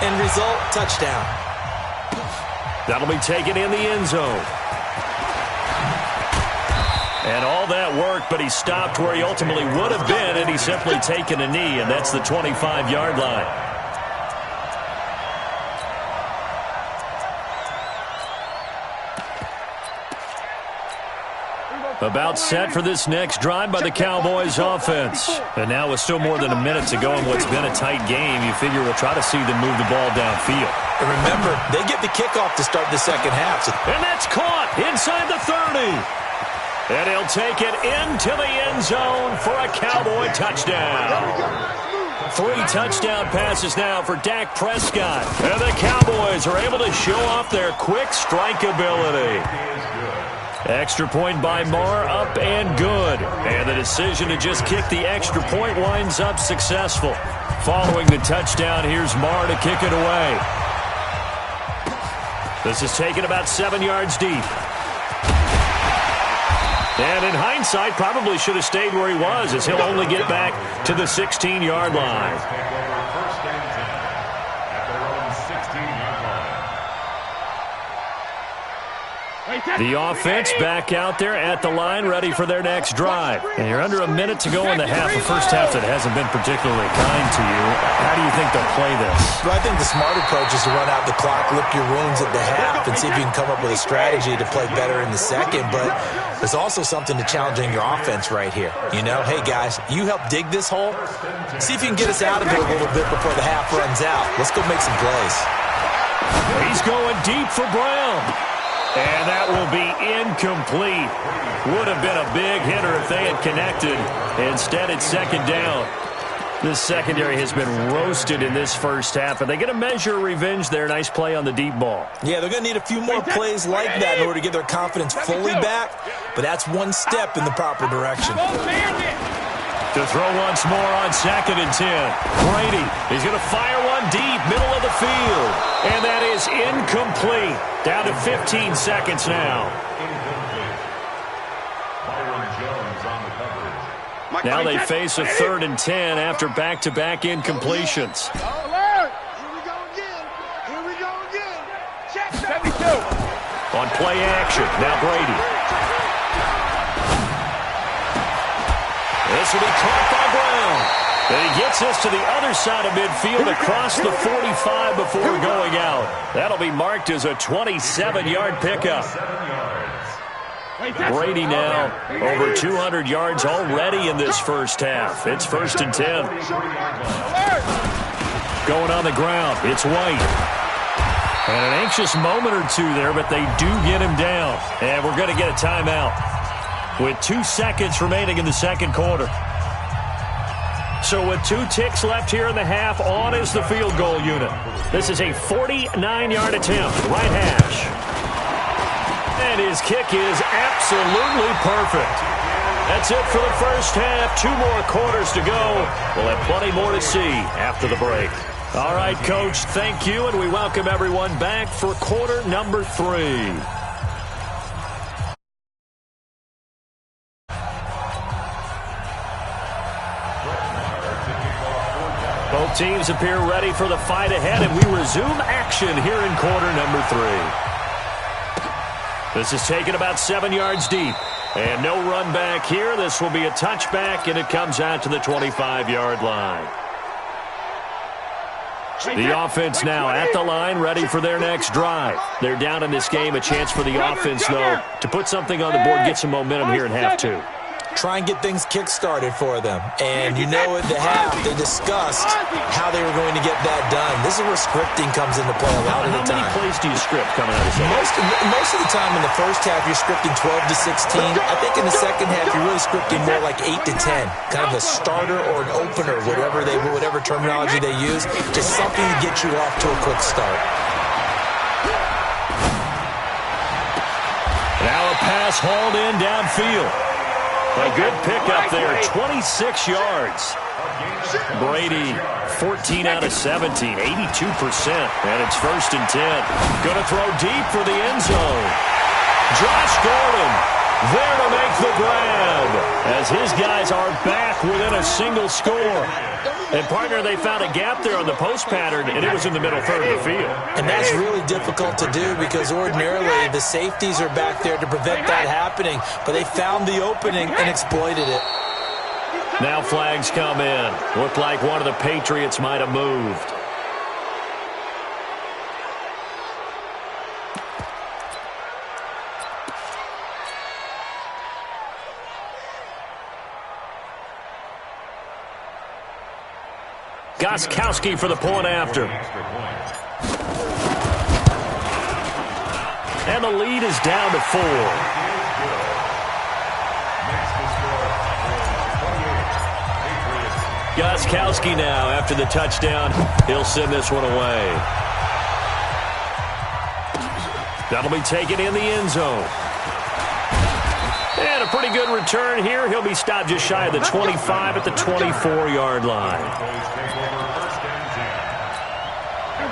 End result, touchdown. That'll be taken in the end zone. And all that work, but he stopped where he ultimately would have been had he simply taken a knee, and that's the 25-yard line. About set for this next drive by the Cowboys offense. And now with still more than a minute to go in what's been a tight game, you figure we'll try to see them move the ball downfield. And remember, they get the kickoff to start the second half. And that's caught inside the 30. And he'll take it into the end zone for a Cowboy touchdown. 3 touchdown passes now for Dak Prescott. And the Cowboys are able to show off their quick strike ability. Extra point by Marr, up and good. And the decision to just kick the extra point winds up successful. Following the touchdown, here's Marr to kick it away. This is taken about 7 yards deep. And in hindsight, probably should have stayed where he was, as he'll only get back to the 16-yard line. The offense back out there at the line, ready for their next drive. And you're under a minute to go in the half, a first half that hasn't been particularly kind to you. How do you think they'll play this? Well, I think the smart approach is to run out the clock, lick your wounds at the half, and see if you can come up with a strategy to play better in the second. But there's also something to challenging your offense right here. You know, hey, guys, you help dig this hole. See if you can get us out of it a little bit before the half runs out. Let's go make some plays. He's going deep for Brown. And that will be incomplete. Would have been a big hitter if they had connected. Instead, it's second down. This secondary has been roasted in this first half. Are they going to measure revenge there? Nice play on the deep ball. Yeah, they're going to need a few more plays like that in order to get their confidence fully back. But that's one step in the proper direction. To throw once more on 2nd and 10. Brady is going to fire one deep, middle of the field. And that is incomplete. Down to 15 seconds now. Now they face a 3rd and 10 after back-to-back incompletions. Here we go again. Here we go again. Check 72. On play action, now Brady. This will be caught by Brown. And he gets this to the other side of midfield across the 45 before going out. That'll be marked as a 27-yard pickup. Brady now over 200 yards already in this first half. It's 1st and 10. Going on the ground, it's White. And an anxious moment or two there, but they do get him down. And we're going to get a timeout with 2 seconds remaining in the second quarter. So with 2 ticks left here in the half, on is the field goal unit. This is a 49-yard attempt, right hash. And his kick is absolutely perfect. That's it for the first half. 2 more quarters to go. We'll have plenty more to see after the break. All right, Coach, thank you, and we welcome everyone back for quarter number 3. Both teams appear ready for the fight ahead, and we resume action here in quarter number 3. This is taken about 7 yards deep. And no run back here. This will be a touchback, and it comes out to the 25-yard line. The offense now at the line, ready for their next drive. They're down in this game. A chance for the offense, though, to put something on the board, get some momentum here in half 2. Try and get things kick-started for them. And you know at the half, they discussed how they were going to get that done. This is where scripting comes into play a lot of the time. How many plays do you script coming out of the Most of the time in the first half, you're scripting 12 to 16. I think in the second half, you're really scripting more like 8 to 10. Kind of a starter or an opener, whatever terminology they use. Just something to get you off to a quick start. Now a pass hauled in downfield. A good pickup there, 26 yards. Brady, 14 out of 17, 82%. And it's 1st and 10. Going to throw deep for the end zone. Josh Gordon there to make the grab as his guys are back within a single score. And, partner, they found a gap there on the post pattern, and it was in the middle third of the field. And that's really difficult to do because ordinarily the safeties are back there to prevent that happening. But they found the opening and exploited it. Now flags come in. Looked like one of the Patriots might have moved. Gostkowski for the point after. And the lead is down to 4. Gostkowski now after the touchdown. He'll send this one away. That'll be taken in the end zone. And a pretty good return here. He'll be stopped just shy of the 25 at the 24-yard line.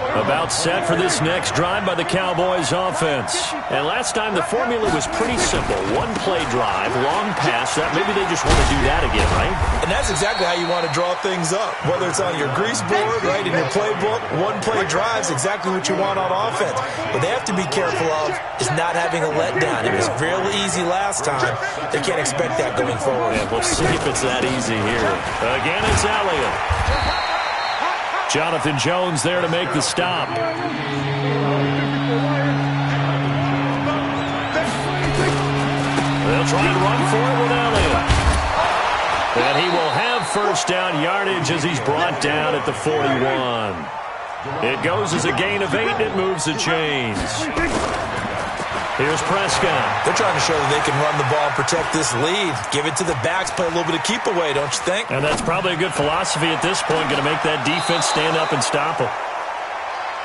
About set for this next drive by the Cowboys offense. And last time the formula was pretty simple. One-play drive, long pass. Maybe they just want to do that again, right? And that's exactly how you want to draw things up. Whether it's on your grease board, right, in your playbook, one-play drive is exactly what you want on offense. What they have to be careful of is not having a letdown. It was really easy last time. They can't expect that going forward. Yeah, we'll see if it's that easy here. Again, it's Elliott. Jonathan Jones there to make the stop. They'll try and run for it with Elliott. And he will have first down yardage as he's brought down at the 41. It goes as a gain of 8, and it moves the chains. Here's Prescott. They're trying to show that they can run the ball and protect this lead. Give it to the backs, play a little bit of keep away, don't you think? And that's probably a good philosophy at this point, going to make that defense stand up and stop them.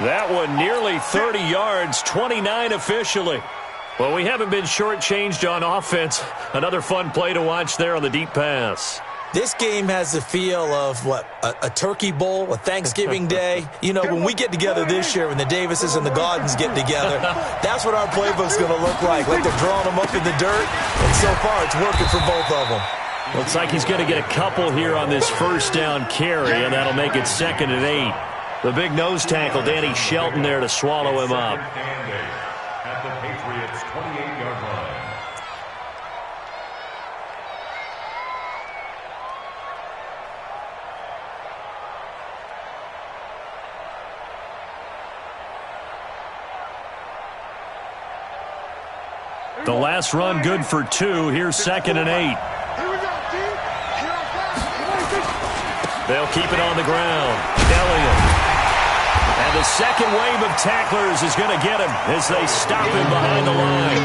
That one nearly 30 yards, 29 officially. Well, we haven't been shortchanged on offense. Another fun play to watch there on the deep pass. This game has the feel of, what, a turkey bowl, a Thanksgiving day. You know, when we get together this year, when the Davises and the Gaudens get together, that's what our playbook's going to look like they're drawing them up in the dirt. And so far, it's working for both of them. Looks like he's going to get a couple here on this first down carry, and that'll make it 2nd and 8. The big nose tackle, Danny Shelton, there to swallow him up. At the Patriots' 28-yard line. The last run good for 2. Here's 2nd and 8. They'll keep it on the ground. Elliott. And the second wave of tacklers is going to get him as they stop him behind the line.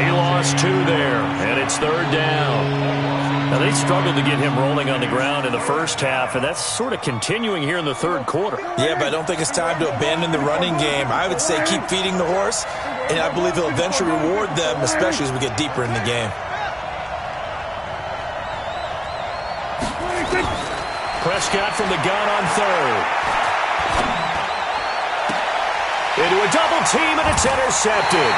He lost 2 there, and it's 3rd down. Now, they struggled to get him rolling on the ground in the first half, and that's sort of continuing here in the 3rd quarter. Yeah, but I don't think it's time to abandon the running game. I would say keep feeding the horse, and I believe he'll eventually reward them, especially as we get deeper in the game. Prescott from the gun on 3rd. Into a double team, and it's intercepted.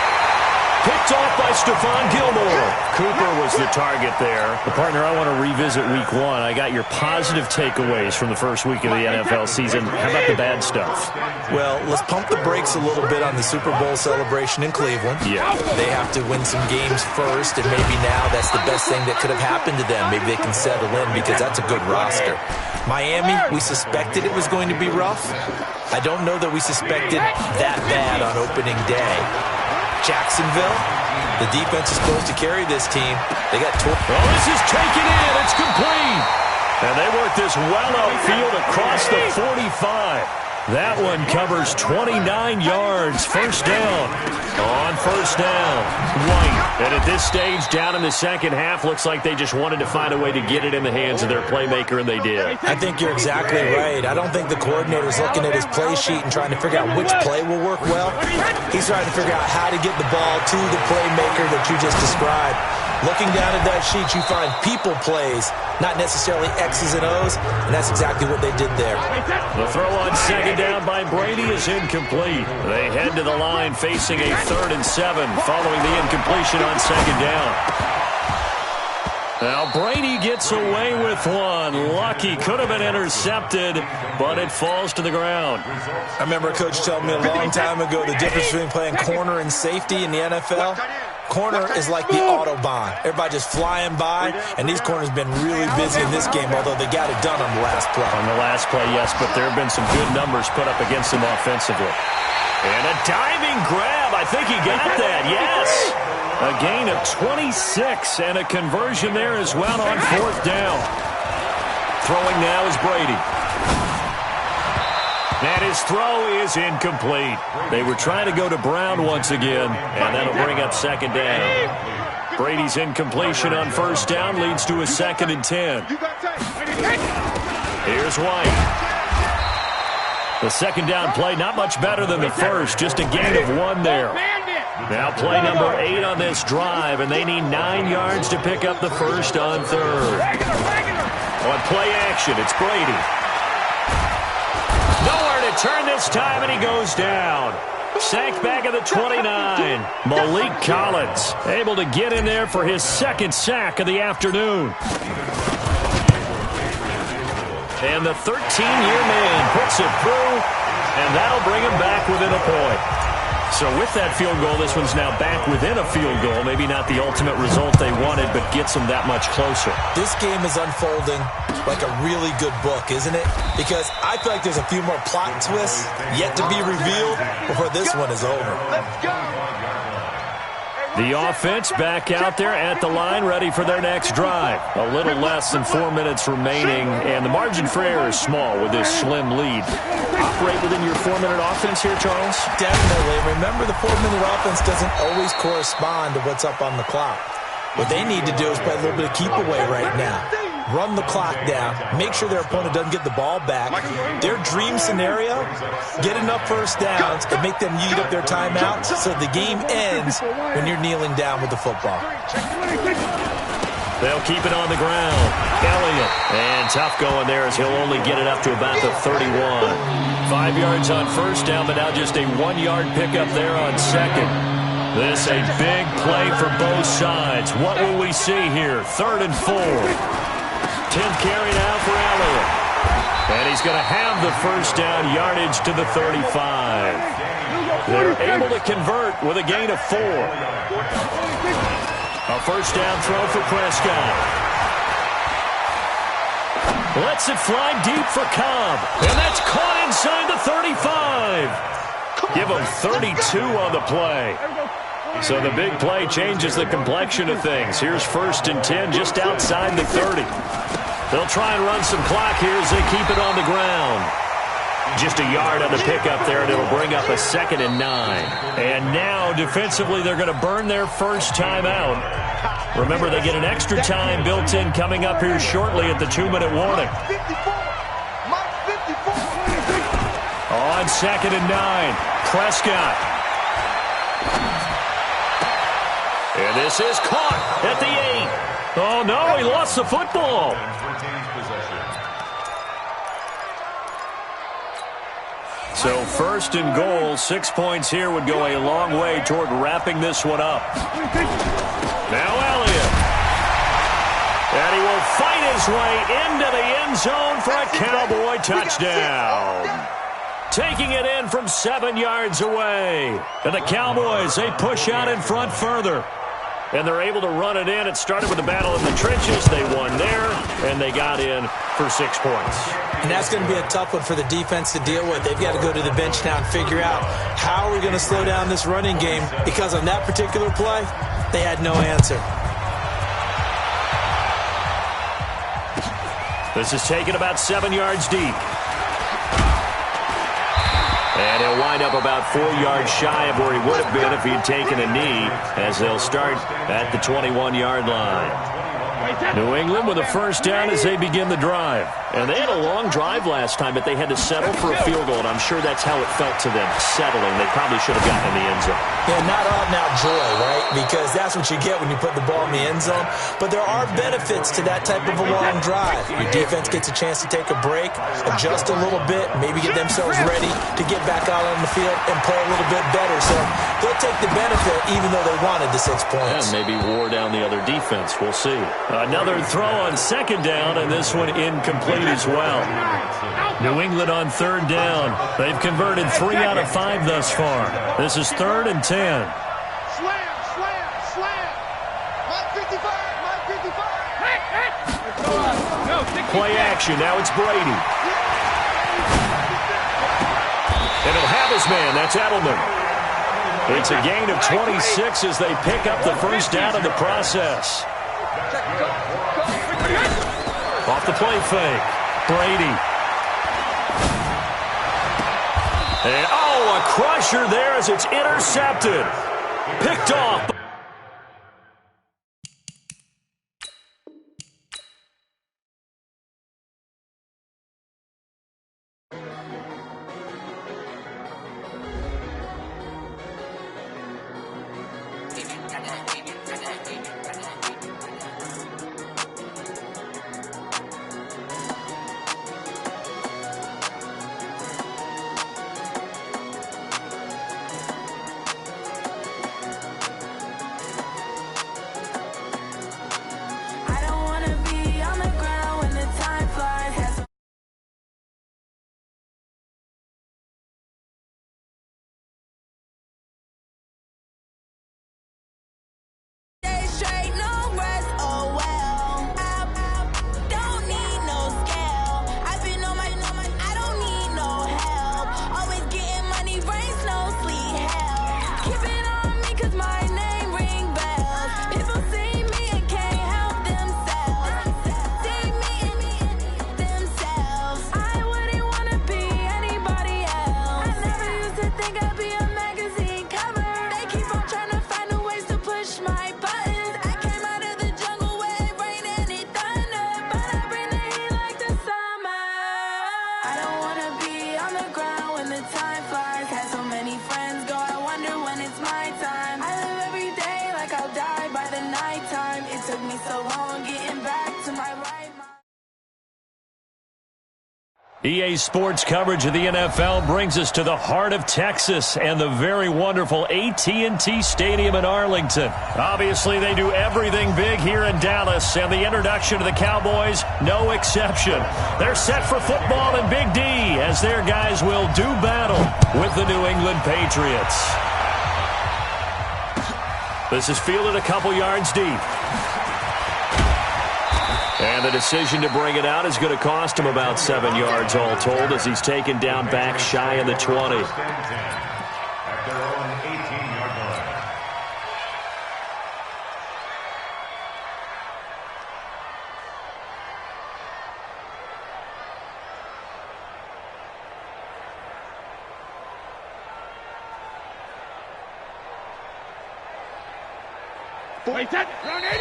picked off by Stephon Gilmore. Cooper was the target there. The partner, I want to revisit week 1. I got your positive takeaways from the first week of the NFL season. How about the bad stuff? Well, let's pump the brakes a little bit on the Super Bowl celebration in Cleveland. Yeah. They have to win some games first, and maybe now that's the best thing that could have happened to them. Maybe they can settle in because that's a good roster. Miami, we suspected it was going to be rough. I don't know that we suspected that bad on opening day. Jacksonville, the defense is supposed to carry this team. They got this is taken in. It's complete. And they work this well outfield across the 45. That one covers 29 yards. First down. On first down, White. And at this stage, down in the second half, looks like they just wanted to find a way to get it in the hands of their playmaker, and they did. I think you're exactly right. I don't think the coordinator's looking at his play sheet and trying to figure out which play will work well. He's trying to figure out how to get the ball to the playmaker that you just described. Looking down at that sheet, you find people plays, not necessarily X's and O's, and that's exactly what they did there. The throw on second down by Brady is incomplete. They head to the line facing a 3rd and 7 following the incompletion on second down. Now Brady gets away with one. Lucky, could have been intercepted, but it falls to the ground. I remember a coach telling me a long time ago the difference between playing corner and safety in the NFL. Corner is like the Autobahn. Everybody just flying by, and these corners have been really busy in this game, although they got it done on the last play. On the last play, yes, but there have been some good numbers put up against them offensively. And a diving grab. I think he got that, yes. A gain of 26 and a conversion there as well on 4th down. Throwing now is Brady. And his throw is incomplete. They were trying to go to Brown once again, and that'll bring up second down. Brady's incompletion on first down leads to a 2nd and 10. Here's White. The second down play, not much better than the first, just a gain of 1 there. Now play number 8 on this drive, and they need 9 yards to pick up the first on 3rd. On play action, it's Brady. Nowhere to turn this time, and he goes down. Sacked back at the 29. Malik Collins able to get in there for his 2nd sack of the afternoon. And the 13-year man puts it through, and that'll bring him back within a point. So with that field goal, this one's now back within a field goal. Maybe not the ultimate result they wanted, but gets them that much closer. This game is unfolding like a really good book, isn't it? Because I feel like there's a few more plot twists yet to be revealed before this one is over. Let's go. The offense back out there at the line, ready for their next drive. A little less than 4 minutes remaining, and the margin for error is small with this slim lead. Operate within your 4-minute offense here, Charles? Definitely. Remember, the 4-minute offense doesn't always correspond to what's up on the clock. What they need to do is play a little bit of keep away right now. Run the clock down, make sure their opponent doesn't get the ball back. Their dream scenario, get enough first downs and make them eat up their timeouts so the game ends when you're kneeling down with the football. They'll keep it on the ground. Elliott. And tough going there as he'll only get it up to about the 31. 5 yards on first down, but now just a 1-yard pickup there on second. This a big play for both sides. What will we see here? 3rd and 4. 10th carry now for Elliott. And he's going to have the first down yardage to the 35. They're able to convert with a gain of 4. A first down throw for Prescott. Lets it fly deep for Cobb. And that's caught inside the 35. Give him 32 on the play. So the big play changes the complexion of things. Here's 1st and 10 just outside the 30. They'll try and run some clock here as they keep it on the ground. Just a yard on the pickup there, and it'll bring up a 2nd and 9. And now, defensively, they're going to burn their first time out. Remember, they get an extra time built in coming up here shortly at the 2-minute warning. On 2nd and 9, Prescott. And this is caught at the 8. Oh, no, he lost the So first and goal, 6 points here would go a long way toward wrapping this one up. Now Elliott. And he will fight his way into the end zone for a Cowboy touchdown. Taking it in from 7 yards away. And the Cowboys, they push out in front further. And they're able to run it in. It started with a battle in the trenches. They won there, and they got in for 6 points. And that's going to be a tough one for the defense to deal with. They've got to go to the bench now and figure out how are we going to slow down this running game, because on that particular play, they had no answer. This is taken about 7 yards deep. And he'll wind up about 4 yards shy of where he would have been if he'd taken a knee, as they'll start at the 21-yard line. New England with a first down as they begin the drive. And they had a long drive last time, but they had to settle for a field goal, and I'm sure that's how it felt to them, settling. They probably should have gotten in the end zone. Yeah, not out-and-out joy, right? Because that's what you get when you put the ball in the end zone. But there are benefits to that type of a long drive. Your defense gets a chance to take a break, adjust a little bit, maybe get themselves ready to get back out on the field and play a little bit better. So they'll take the benefit even though they wanted the 6 points. And maybe wore down the other defense. We'll see. Another throw on second down, and this one incomplete as well. New England on third down. They've converted 3 out of 5 thus far. This is 3rd and 10. Slam, slam, slam. My 55, my 55. Play action. Now it's Brady. And he'll have his man. That's Edelman. It's a gain of 26 as they pick up the first down in the process. Off the play fake. Brady. And, a crusher there as it's intercepted. Picked off. EA Sports coverage of the NFL brings us to the heart of Texas and the very wonderful AT&T Stadium in Arlington. Obviously, they do everything big here in Dallas, and the introduction to the Cowboys, no exception. They're set for football in Big D as their guys will do battle with the New England Patriots. This is fielded a couple yards deep. And the decision to bring it out is going to cost him about 7 yards all told as he's taken down back shy of the 20. At their own 18-yard line.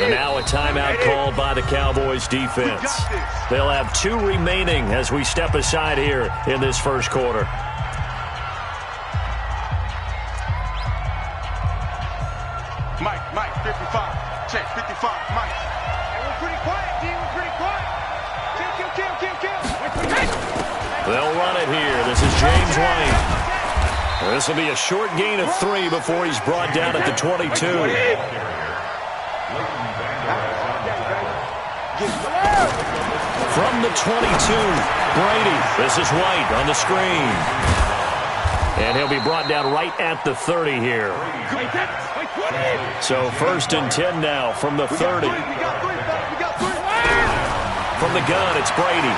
And now a timeout called by the Cowboys defense. They'll have 2 remaining as we step aside here in this first quarter. Mike, 55. Check, 55, Mike. Hey, we're pretty quiet, D. We're pretty quiet. Kill. They'll run it here. This is James White. This will be a short gain of 3 before he's brought down at the 22. From the 22, Brady. This is White on the screen. And he'll be brought down right at the 30 here. So 1st and 10 now from the 30. From the gun, it's Brady.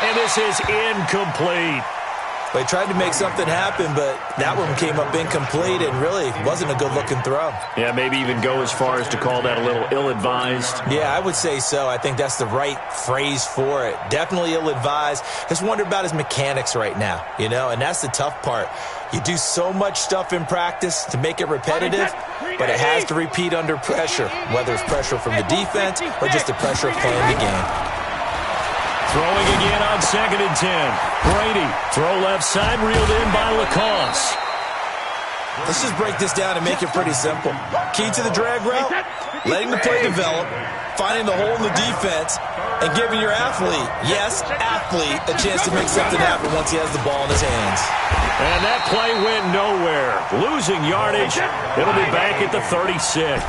And this is incomplete. They tried to make something happen, but that one came up incomplete and really wasn't a good-looking throw. Yeah, maybe even go as far as to call that a little ill-advised. Yeah, I would say so. I think that's the right phrase for it. Definitely ill-advised. Just wonder about his mechanics right now, you know, and that's the tough part. You do so much stuff in practice to make it repetitive, but it has to repeat under pressure, whether it's pressure from the defense or just the pressure of playing the game. Throwing again on 2nd and 10. Brady, throw left side, reeled in by Lacoste. Let's just break this down and make it pretty simple. Key to the drag route, letting the play develop, finding the hole in the defense, and giving your athlete, yes, athlete, a chance to make something happen once he has the ball in his hands. And that play went nowhere. Losing yardage. It'll be back at the 36.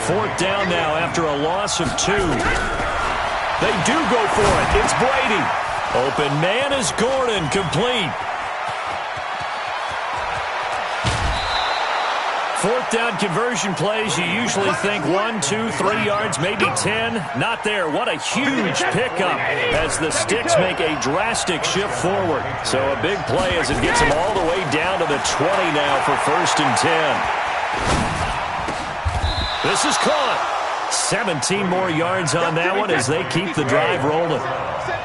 4th down now after a loss of 2. They do go for it. It's Brady. Open man is Gordon, complete. 4th down conversion plays, you usually think 1, 2, 3 yards, maybe 10. Not there. What a huge pickup as the Sticks make a drastic shift forward. So a big play as it gets them all the way down to the 20 now for 1st and 10. This is caught. 17 more yards on that one as they keep the drive rolling.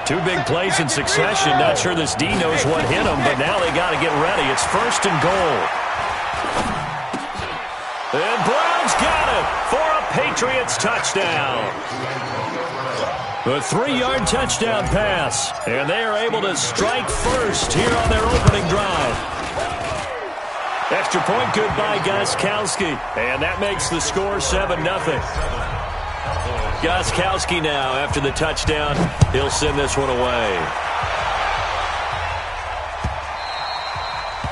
2 big plays in succession. Not sure this D knows what hit them, but now they got to get ready. It's 1st and goal. And Brown's got it for a Patriots touchdown. The 3-yard touchdown pass. And they are able to strike first here on their opening drive. Extra point good by Gostkowski. And that makes the score 7-0. Gostkowski now, after the touchdown, he'll send this one away.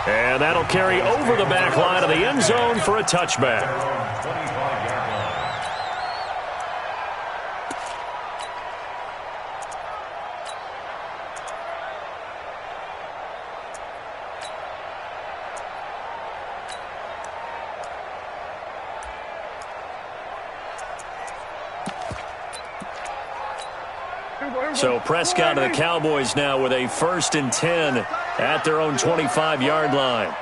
And that'll carry over the back line of the end zone for a touchback. So Prescott and the Cowboys now with a 1st and 10 at their own 25-yard line.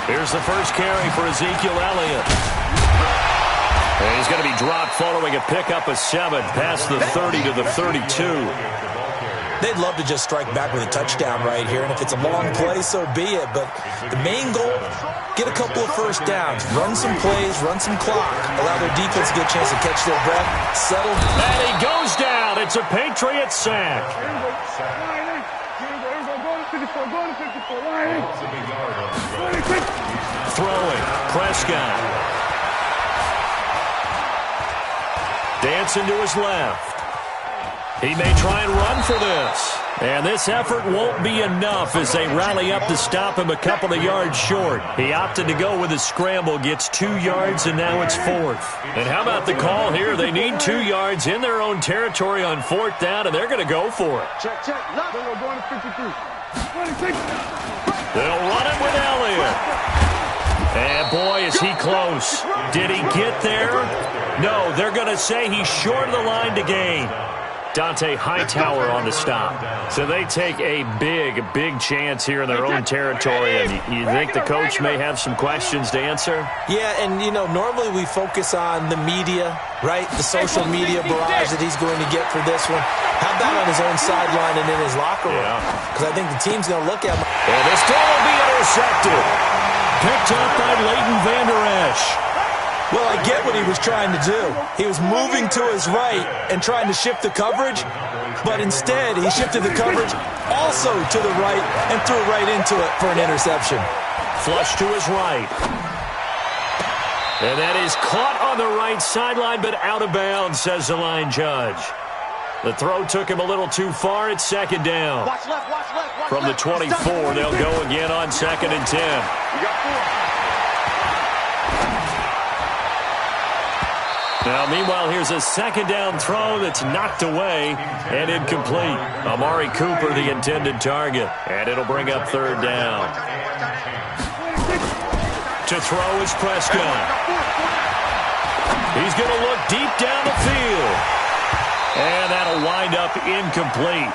Here's the first carry for Ezekiel Elliott. And he's going to be dropped following a pickup of 7 past the 30 to the 32. They'd love to just strike back with a touchdown right here, and if it's a long play, so be it. But the main goal, get a couple of 1st downs, run some plays, run some clock, allow their defense to get a chance to catch their breath, settle. And he goes down. It's a Patriot sack. Throwing, Prescott. Dancing to his left. He may try and run for this. And this effort won't be enough as they rally up to stop him a couple of yards short. He opted to go with a scramble, gets 2 yards, and now it's 4th. And how about the call here? They need 2 yards in their own territory on 4th down, and they're going to go for it. They'll run it with Elliott. And boy, is he close. Did he get there? No, they're going to say he's short of the line to gain. Dante Hightower on the stop. So they take a big chance here in their own territory. And you think the coach may have some questions to answer? Yeah, and, you know, normally we focus on the media, right? The social media barrage that he's going to get for this one. How about on his own sideline and in his locker room? Because I think the team's going to look at him. And this ball will be intercepted. Picked up by Leighton Vander Esch. Well, I get what he was trying to do. He was moving to his right and trying to shift the coverage, but instead he shifted the coverage also to the right and threw right into it for an interception. Flush to his right. And that is caught on the right sideline, but out of bounds, says the line judge. The throw took him a little too far. It's second down. Watch left, watch left, watch From the 24, they'll go again on 2nd and 10. You got 4. Now, meanwhile, here's a second down throw that's knocked away and incomplete. Amari Cooper, the intended target. And it'll bring up 3rd down. To throw is Prescott. He's going to look deep down the field. And that'll wind up incomplete.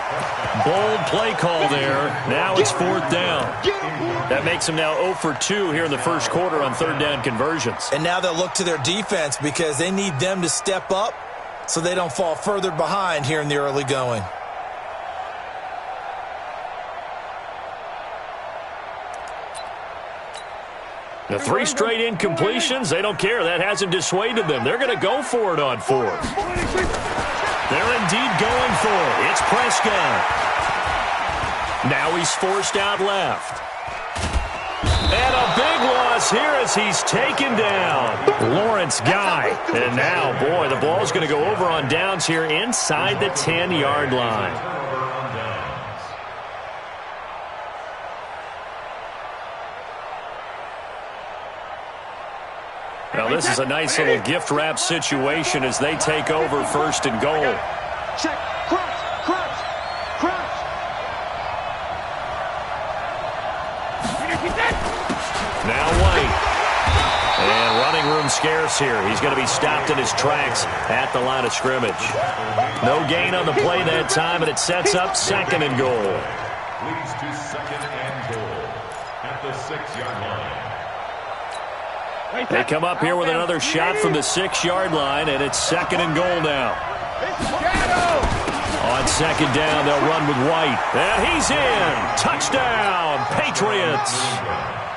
Bold play call there. Now it's 4th down. That makes them now 0 for 2 here in the first quarter on 3rd down conversions. And now they'll look to their defense because they need them to step up so they don't fall further behind here in the early going. The 3 straight incompletions, they don't care. That hasn't dissuaded them. They're going to go for it on 4th. They're indeed going for it. It's Prescott. Now he's forced out left. And a big loss here as he's taken down. Lawrence Guy. And now, boy, the ball's going to go over on downs here inside the 10-yard line. Now, this is a nice little gift-wrap situation as they take over 1st and goal. Check, crouch. Now White. And running room scarce here. He's going to be stopped in his tracks at the line of scrimmage. No gain on the play that time, and it sets up 2nd and goal. Leads to 2nd and goal at the 6-yard line. They come up here with another shot from the 6-yard line, and it's 2nd and goal now. On 2nd down, they'll run with White. And he's in. Touchdown, Patriots.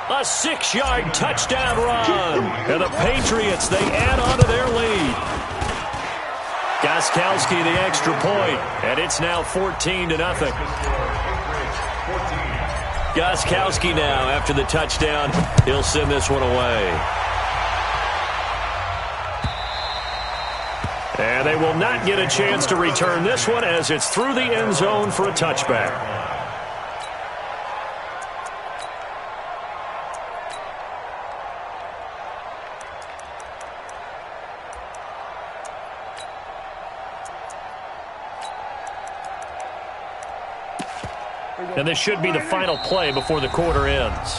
A 6-yard touchdown run. And the Patriots, they add on to their lead. Gostkowski the extra point, and it's now 14-0. Gostkowski now, after the touchdown, he'll send this one away. And they will not get a chance to return this one as it's through the end zone for a touchback. And this should be the final play before the quarter ends.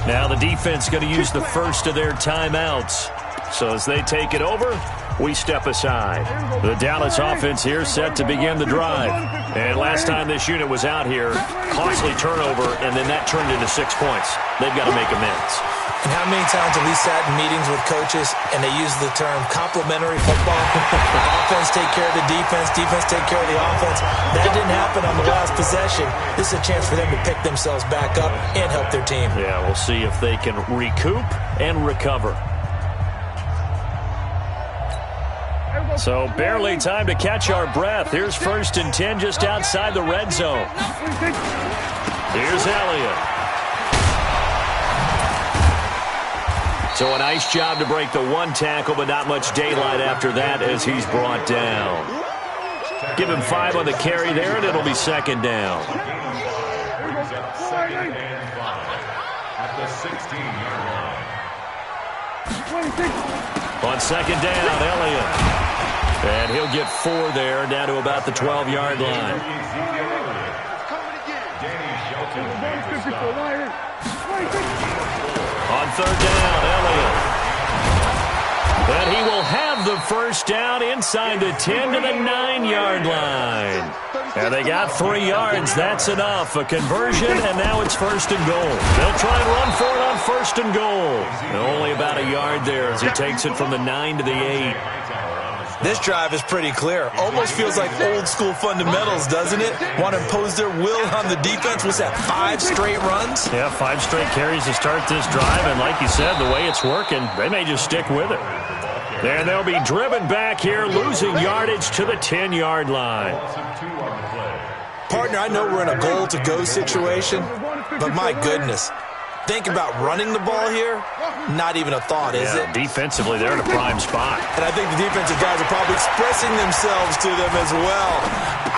Now the defense going to use the first of their timeouts. So as they take it over, we step aside. The Dallas offense here set to begin the drive. And last time this unit was out here, costly turnover, and then that turned into 6 points. They've got to make amends. And how many times have we sat in meetings with coaches and they use the term complementary football? Offense take care of the defense, defense take care of the offense. That didn't happen on the last possession. This is a chance for them to pick themselves back up and help their team. Yeah, we'll see if they can recoup and recover. So barely time to catch our breath. Here's 1st and 10 just outside the red zone. Here's Elliott. So a nice job to break the 1 tackle, but not much daylight after that as he's brought down. Give him 5 on the carry there, and it'll be 2nd down. At the 16-yard line. On 2nd down, Elliott. And he'll get 4 there, down to about the 12-yard line. On 3rd down, Elliott. And he will have the 1st down inside the 10 to the 9-yard line. And they got 3 yards. That's enough. A conversion, and now it's 1st and goal. They'll try and run for it on 1st and goal. And only about a yard there as he takes it from the 9 to the 8. This drive is pretty clear. Almost feels like old school fundamentals, doesn't it? Want to impose their will on the defense. What's that, 5 straight runs? Yeah, 5 straight carries to start this drive. And like you said, the way it's working, they may just stick with it. And they'll be driven back here, losing yardage to the 10-yard line. Partner, I know we're in a goal-to-go situation, but my goodness. Think about running the ball here, not even a thought, is it? Defensively, they're in a prime spot. And I think the defensive guys are probably expressing themselves to them as well.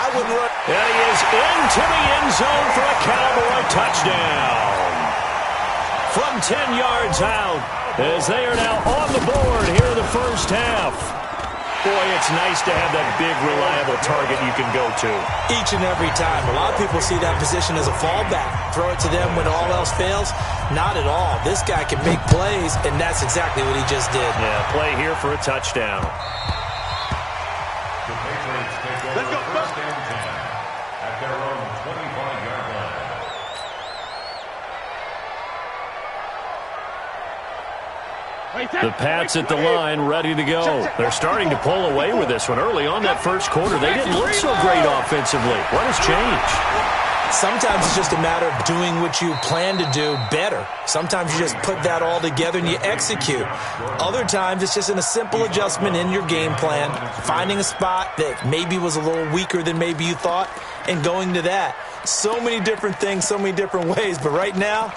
I wouldn't run. And he is into the end zone for a Cowboy touchdown. From 10 yards out, as they are now on the board here in the first half. Boy, it's nice to have that big, reliable target you can go to. Each and every time. A lot of people see that position as a fallback. Throw it to them when all else fails. Not at all. This guy can make plays, and that's exactly what he just did. Yeah, play here for a touchdown. The Patriots take over first and 10 at their own 25-yard line. The Pats at the line, ready to go. They're starting to pull away with this one. Early on that first quarter, they didn't look so great offensively. What has changed? Sometimes it's just a matter of doing what you plan to do better. Sometimes you just put that all together and you execute. Other times it's just in a simple adjustment in your game plan, finding a spot that maybe was a little weaker than maybe you thought, and going to that. So many different things, so many different ways, but right now,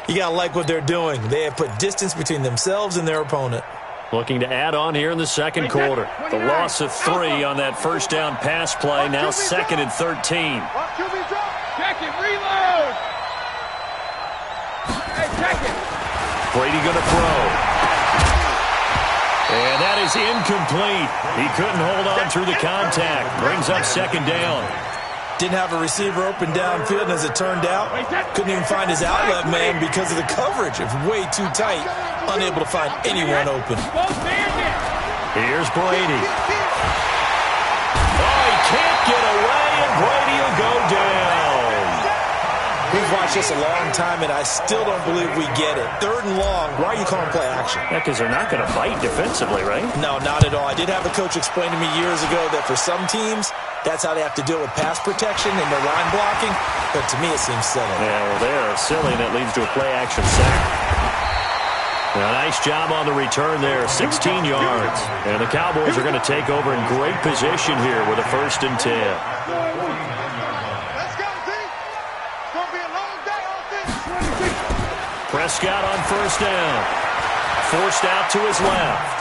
you got to like what they're doing. They have put distance between themselves and their opponent. Looking to add on here in the second quarter. The loss of 3 on that first down pass play, now 2nd and 13. Check it, reload. Hey, check it. Brady going to throw. And that is incomplete. He couldn't hold on through the contact. Brings up 2nd down. Didn't have a receiver open downfield, and as it turned out, couldn't even find his outlet man because of the coverage. It was way too tight, unable to find anyone open. Here's Brady. Oh, he can't get away, and Brady will go down. We've watched this a long time, and I still don't believe we get it. 3rd and long, why are you calling play action? Yeah, because they're not going to bite defensively, right? No, not at all. I did have a coach explain to me years ago that for some teams, that's how they have to deal with pass protection and their line blocking, but to me it seems silly. Yeah, well, they are silly, and it leads to a play-action sack. Now, nice job on the return there, 16 yards. And the Cowboys are going to take over in great position here with a 1st and 10. Let's go, team. It's going to be a long day on this. Prescott on 1st down. Forced out to his left.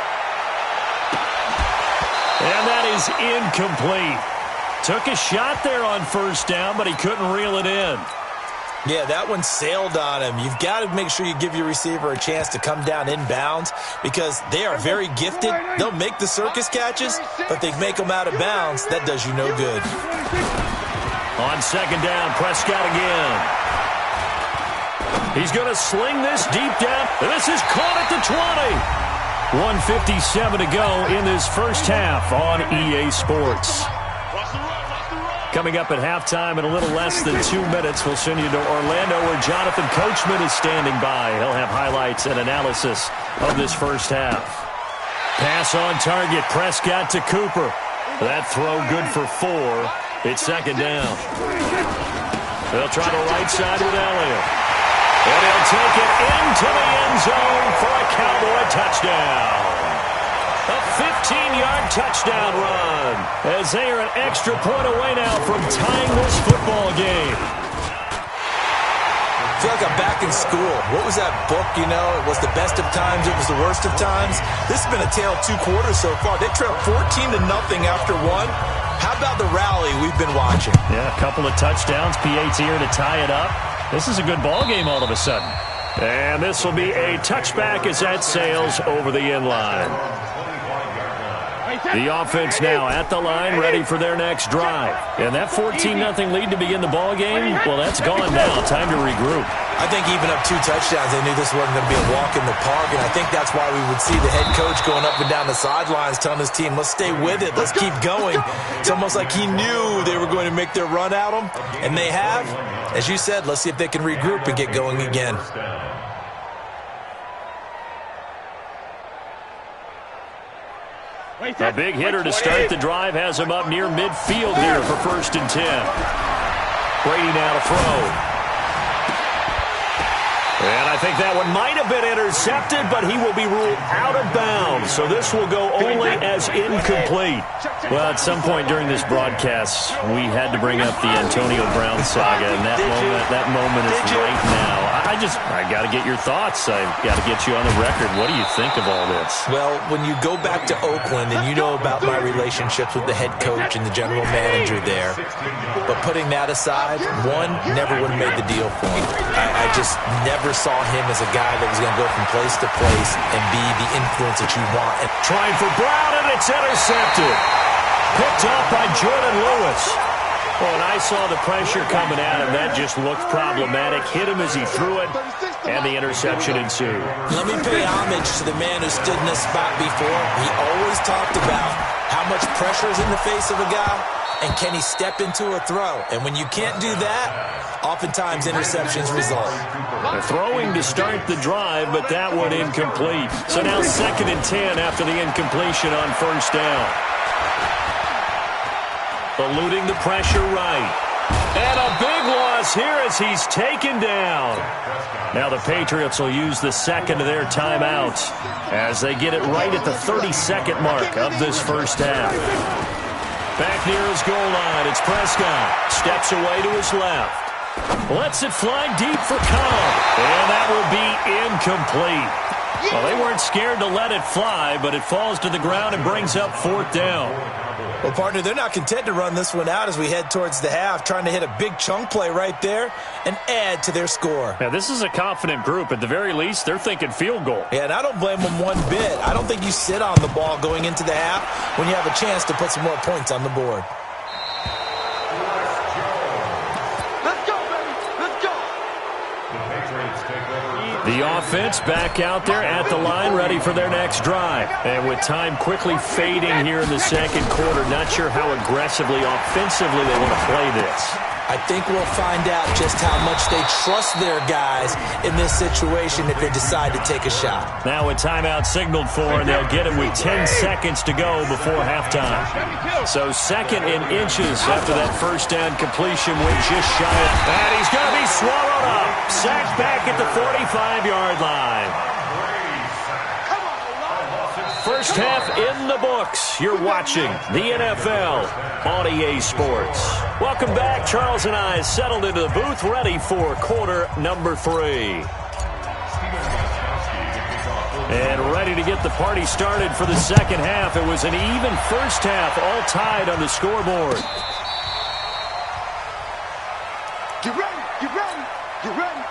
And that is incomplete. Took a shot there on 1st down, but he couldn't reel it in. Yeah, that one sailed on him. You've got to make sure you give your receiver a chance to come down inbounds because they are very gifted. They'll make the circus catches, but they make them out of bounds. That does you no good. On 2nd down, Prescott again. He's going to sling this deep down. And this is caught at the 20. 1:57 to go in this first half on EA Sports. Coming up at halftime in a little less than 2 minutes, we'll send you to Orlando where Jonathan Coachman is standing by. He'll have highlights and analysis of this first half. Pass on target, Prescott to Cooper. That throw good for 4. It's 2nd down. They'll try the right side with Elliott. And he'll take it into the end zone for a Cowboy touchdown. A 15-yard touchdown run as they are an extra point away now from tying this football game. I feel like I'm back in school. What was that book, you know? It was the best of times, it was the worst of times. This has been a tale of 2 quarters so far. They trailed 14-0 after 1. How about the rally we've been watching? Yeah, a couple of touchdowns. PAT here to tie it up. This is a good ball game all of a sudden. And this will be a touchback as that sails over the end line. The offense now at the line, ready for their next drive. And that 14-0 lead to begin the ball game, well, that's gone now. Time to regroup. I think even up 2 touchdowns, they knew this wasn't going to be a walk in the park, and I think that's why we would see the head coach going up and down the sidelines telling his team, let's stay with it, let's keep going. It's almost like he knew they were going to make their run at him, and they have. As you said, let's see if they can regroup and get going again. A big hitter to start the drive has him up near midfield here for 1st and 10. Brady now to throw. And I think that one might have been intercepted, but he will be ruled out of bounds. So this will go only as is incomplete. Well, at some point during this broadcast, we had to bring up the Antonio Brown saga, and that moment is right now. I got to get your thoughts. I've got to get you on the record. What do you think of all this? Well, when you go back to Oakland, and you know about my relationships with the head coach and the general manager there, but putting that aside, one, never would have made the deal for him. I just never saw him as a guy that was going to go from place to place and be the influence that you want. And trying for Brown, and it's intercepted. Picked off by Jordan Lewis. Well, and I saw the pressure coming at him. That just looked problematic. Hit him as he threw it, and the interception ensued. Let me pay homage to the man who stood in this spot before. He always talked about how much pressure is in the face of a guy, and can he step into a throw. And when you can't do that, oftentimes interceptions result. Throwing to start the drive, but that one incomplete. So now 2nd and 10 after the incompletion on first down. Eluding the pressure right. And a big loss here as he's taken down. Now the Patriots will use the second of their timeouts as they get it right at the 32nd mark of this first half. Back near his goal line, it's Prescott. Steps away to his left. Lets it fly deep for Cobb. And that will be incomplete. Well, they weren't scared to let it fly, but it falls to the ground and brings up 4th down. Well, partner, they're not content to run this one out as we head towards the half, trying to hit a big chunk play right there and add to their score. Now, this is a confident group. At the very least, they're thinking field goal. Yeah, and I don't blame them one bit. I don't think you sit on the ball going into the half when you have a chance to put some more points on the board. The offense back out there at the line, ready for their next drive. And with time quickly fading here in the second quarter, not sure how aggressively, offensively they want to play this. I think we'll find out just how much they trust their guys in this situation if they decide to take a shot. Now a timeout signaled for, and they'll get it with 10 seconds to go before halftime. So 2nd and inches after that first down completion went just shy of. And he's going to be swallowed up. Sacked back at the 45-yard line. First half in the books. You're watching the NFL on EA Sports. Welcome back. Charles and I settled into the booth, ready for quarter number 3. And ready to get the party started for the second half. It was an even first half, all tied on the scoreboard. Get ready, get ready, get ready.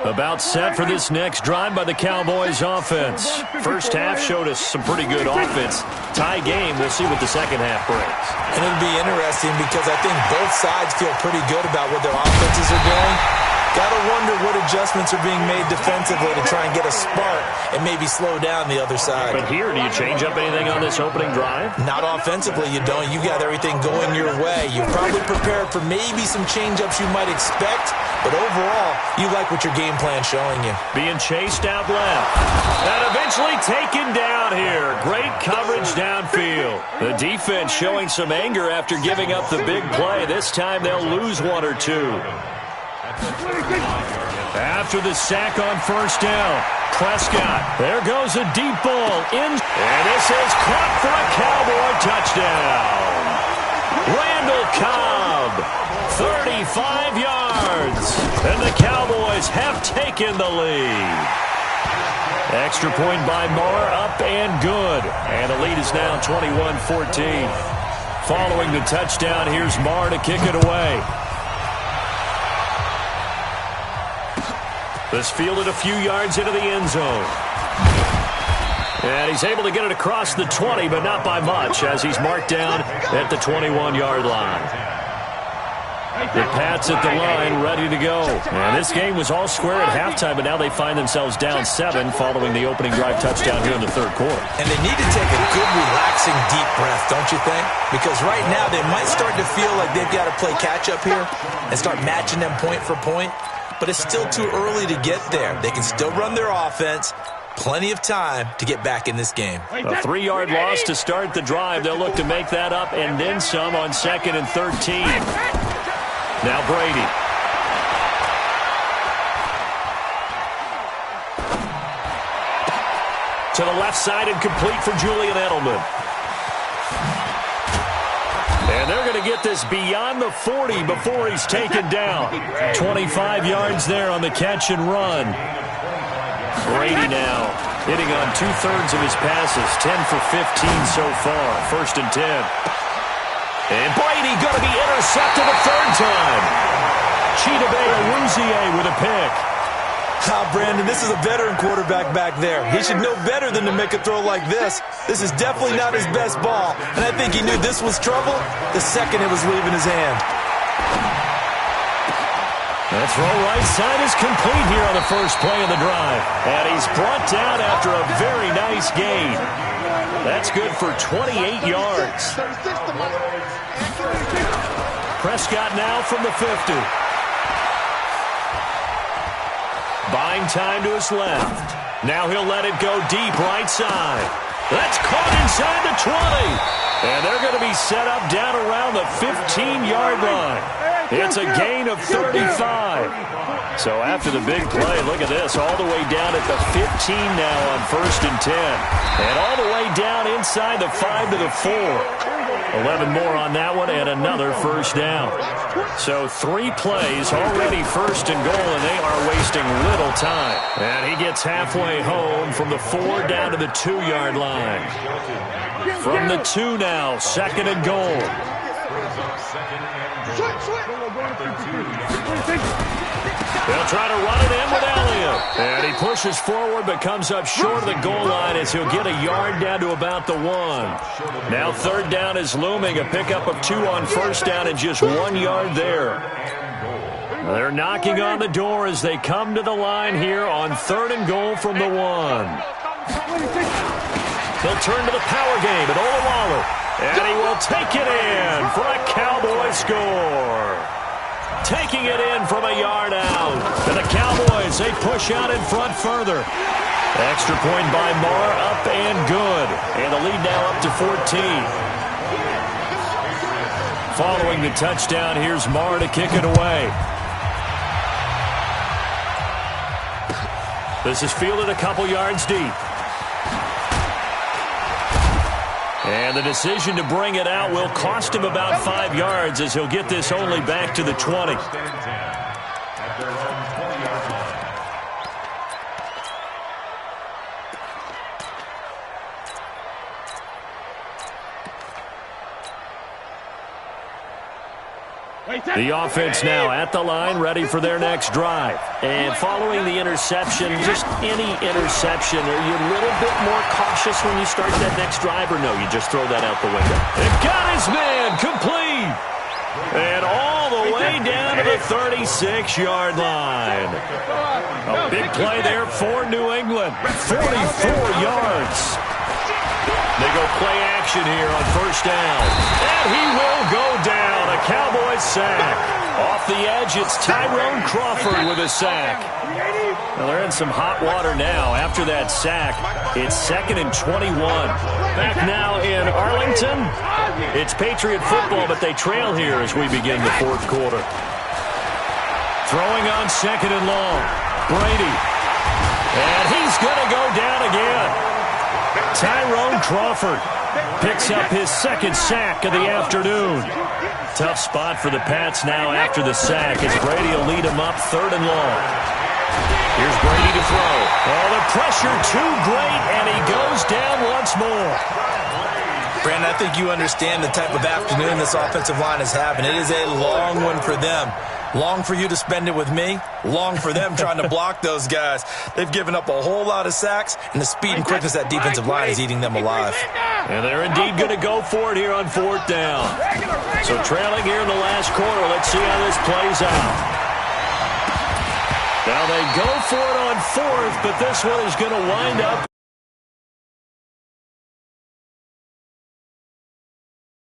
About set for this next drive by the Cowboys offense. First half showed us some pretty good offense. Tie game, we'll see what the second half brings. And it'll be interesting because I think both sides feel pretty good about what their offenses are doing. Gotta wonder what adjustments are being made defensively to try and get a spark and maybe slow down the other side. But here, do you change up anything on this opening drive? Not offensively, you don't. You got everything going your way. You're probably prepared for maybe some change-ups you might expect, but overall, you like what your game plan's showing you. Being chased out left. And eventually taken down here. Great coverage downfield. The defense showing some anger after giving up the big play. This time they'll lose 1 or 2. After the sack on first down, Prescott. There goes a deep ball in. And this is caught for a Cowboy touchdown. Randall Cobb, 35 yards. And the Cowboys have taken the lead. Extra point by Marr, up and good. And the lead is now 21-14. Following the touchdown, here's Marr to kick it away. This fielded a few yards into the end zone. And he's able to get it across the 20, but not by much, as he's marked down at the 21-yard line. The Pats at the line, ready to go. And this game was all square at halftime, but now they find themselves down 7 following the opening drive touchdown here in the third quarter. And they need to take a good, relaxing, deep breath, don't you think? Because right now they might start to feel like they've got to play catch-up here and start matching them point for point. But it's still too early to get there. They can still run their offense. Plenty of time to get back in this game. A 3-yard loss to start the drive. They'll look to make that up and then some on 2nd and 13. Now Brady. To the left side and complete for Julian Edelman. And they're going to get this beyond the 40 before he's taken down. 25 yards there on the catch and run. Brady now hitting on 2/3 of his passes, 10 for 15 so far. 1st and 10. And Brady going to be intercepted a third time. Chidobe Awuzie with a pick. Brandon, this is a veteran quarterback back there. He should know better than to make a throw like this. This is definitely not his best ball, and I think he knew this was trouble the second it was leaving his hand. That throw right side is complete here on the first play of the drive. And he's brought down after a very nice gain. That's good for 28 yards. Prescott now from the 50. Buying time to his left. Now he'll let it go deep right side. That's caught inside the 20. And they're going to be set up down around the 15-yard line. It's a gain of 35. So after the big play, look at this, all the way down at the 15 now on 1st and 10. And all the way down inside the 5 to the 4. 11 more on that one and another first down. So 3 plays, already 1st and goal, and they are wasting little time. And he gets halfway home from the 4 down to the 2-yard line. From the 2 now, 2nd and goal. They'll try to run it in with Elliott. And he pushes forward but comes up short of the goal line as he'll get a yard down to about the 1. Now 3rd down is looming. A pickup of 2 on 1st down and just 1 yard there. They're knocking on the door as they come to the line here on 3rd and goal from the 1. He'll turn to the power game at Olawalu. And he will take it in for a Cowboy score. Taking it in from a yard out. And the Cowboys, they push out in front further. Extra point by Marr, up and good. And the lead now up to 14. Following the touchdown, here's Marr to kick it away. This is fielded a couple yards deep. And the decision to bring it out will cost him about 5 yards as he'll get this only back to the 20. The offense now at the line, ready for their next drive. And following the interception, just any interception, are you a little bit more cautious when you start that next drive, or no, you just throw that out the window? It got his man complete. And all the way down to the 36-yard line. A big play there for New England. 44 yards. They go play action here on 1st down. And he will go down. A Cowboys sack. Off the edge, it's Tyrone Crawford with a sack. Well, they're in some hot water now. After that sack, it's 2nd and 21. Back now in Arlington. It's Patriot football, but they trail here as we begin the 4th quarter. Throwing on 2nd and long. Brady. And he's going to go down again. Tyrone Crawford picks up his 2nd sack of the afternoon. Tough spot for the Pats now after the sack as Brady will lead him up 3rd and long. Here's Brady to throw. Oh, the pressure too great, and he goes down once more. Brandon, I think you understand the type of afternoon this offensive line is having. It is a long one for them. Long for you to spend it with me. Long for them trying to block those guys. They've given up a whole lot of sacks, and the speed and quickness of that defensive line is eating them alive. And they're indeed going to go for it here on 4th down. So trailing here in the last quarter. Let's see how this plays out. Now they go for it on 4th, but this one is going to wind up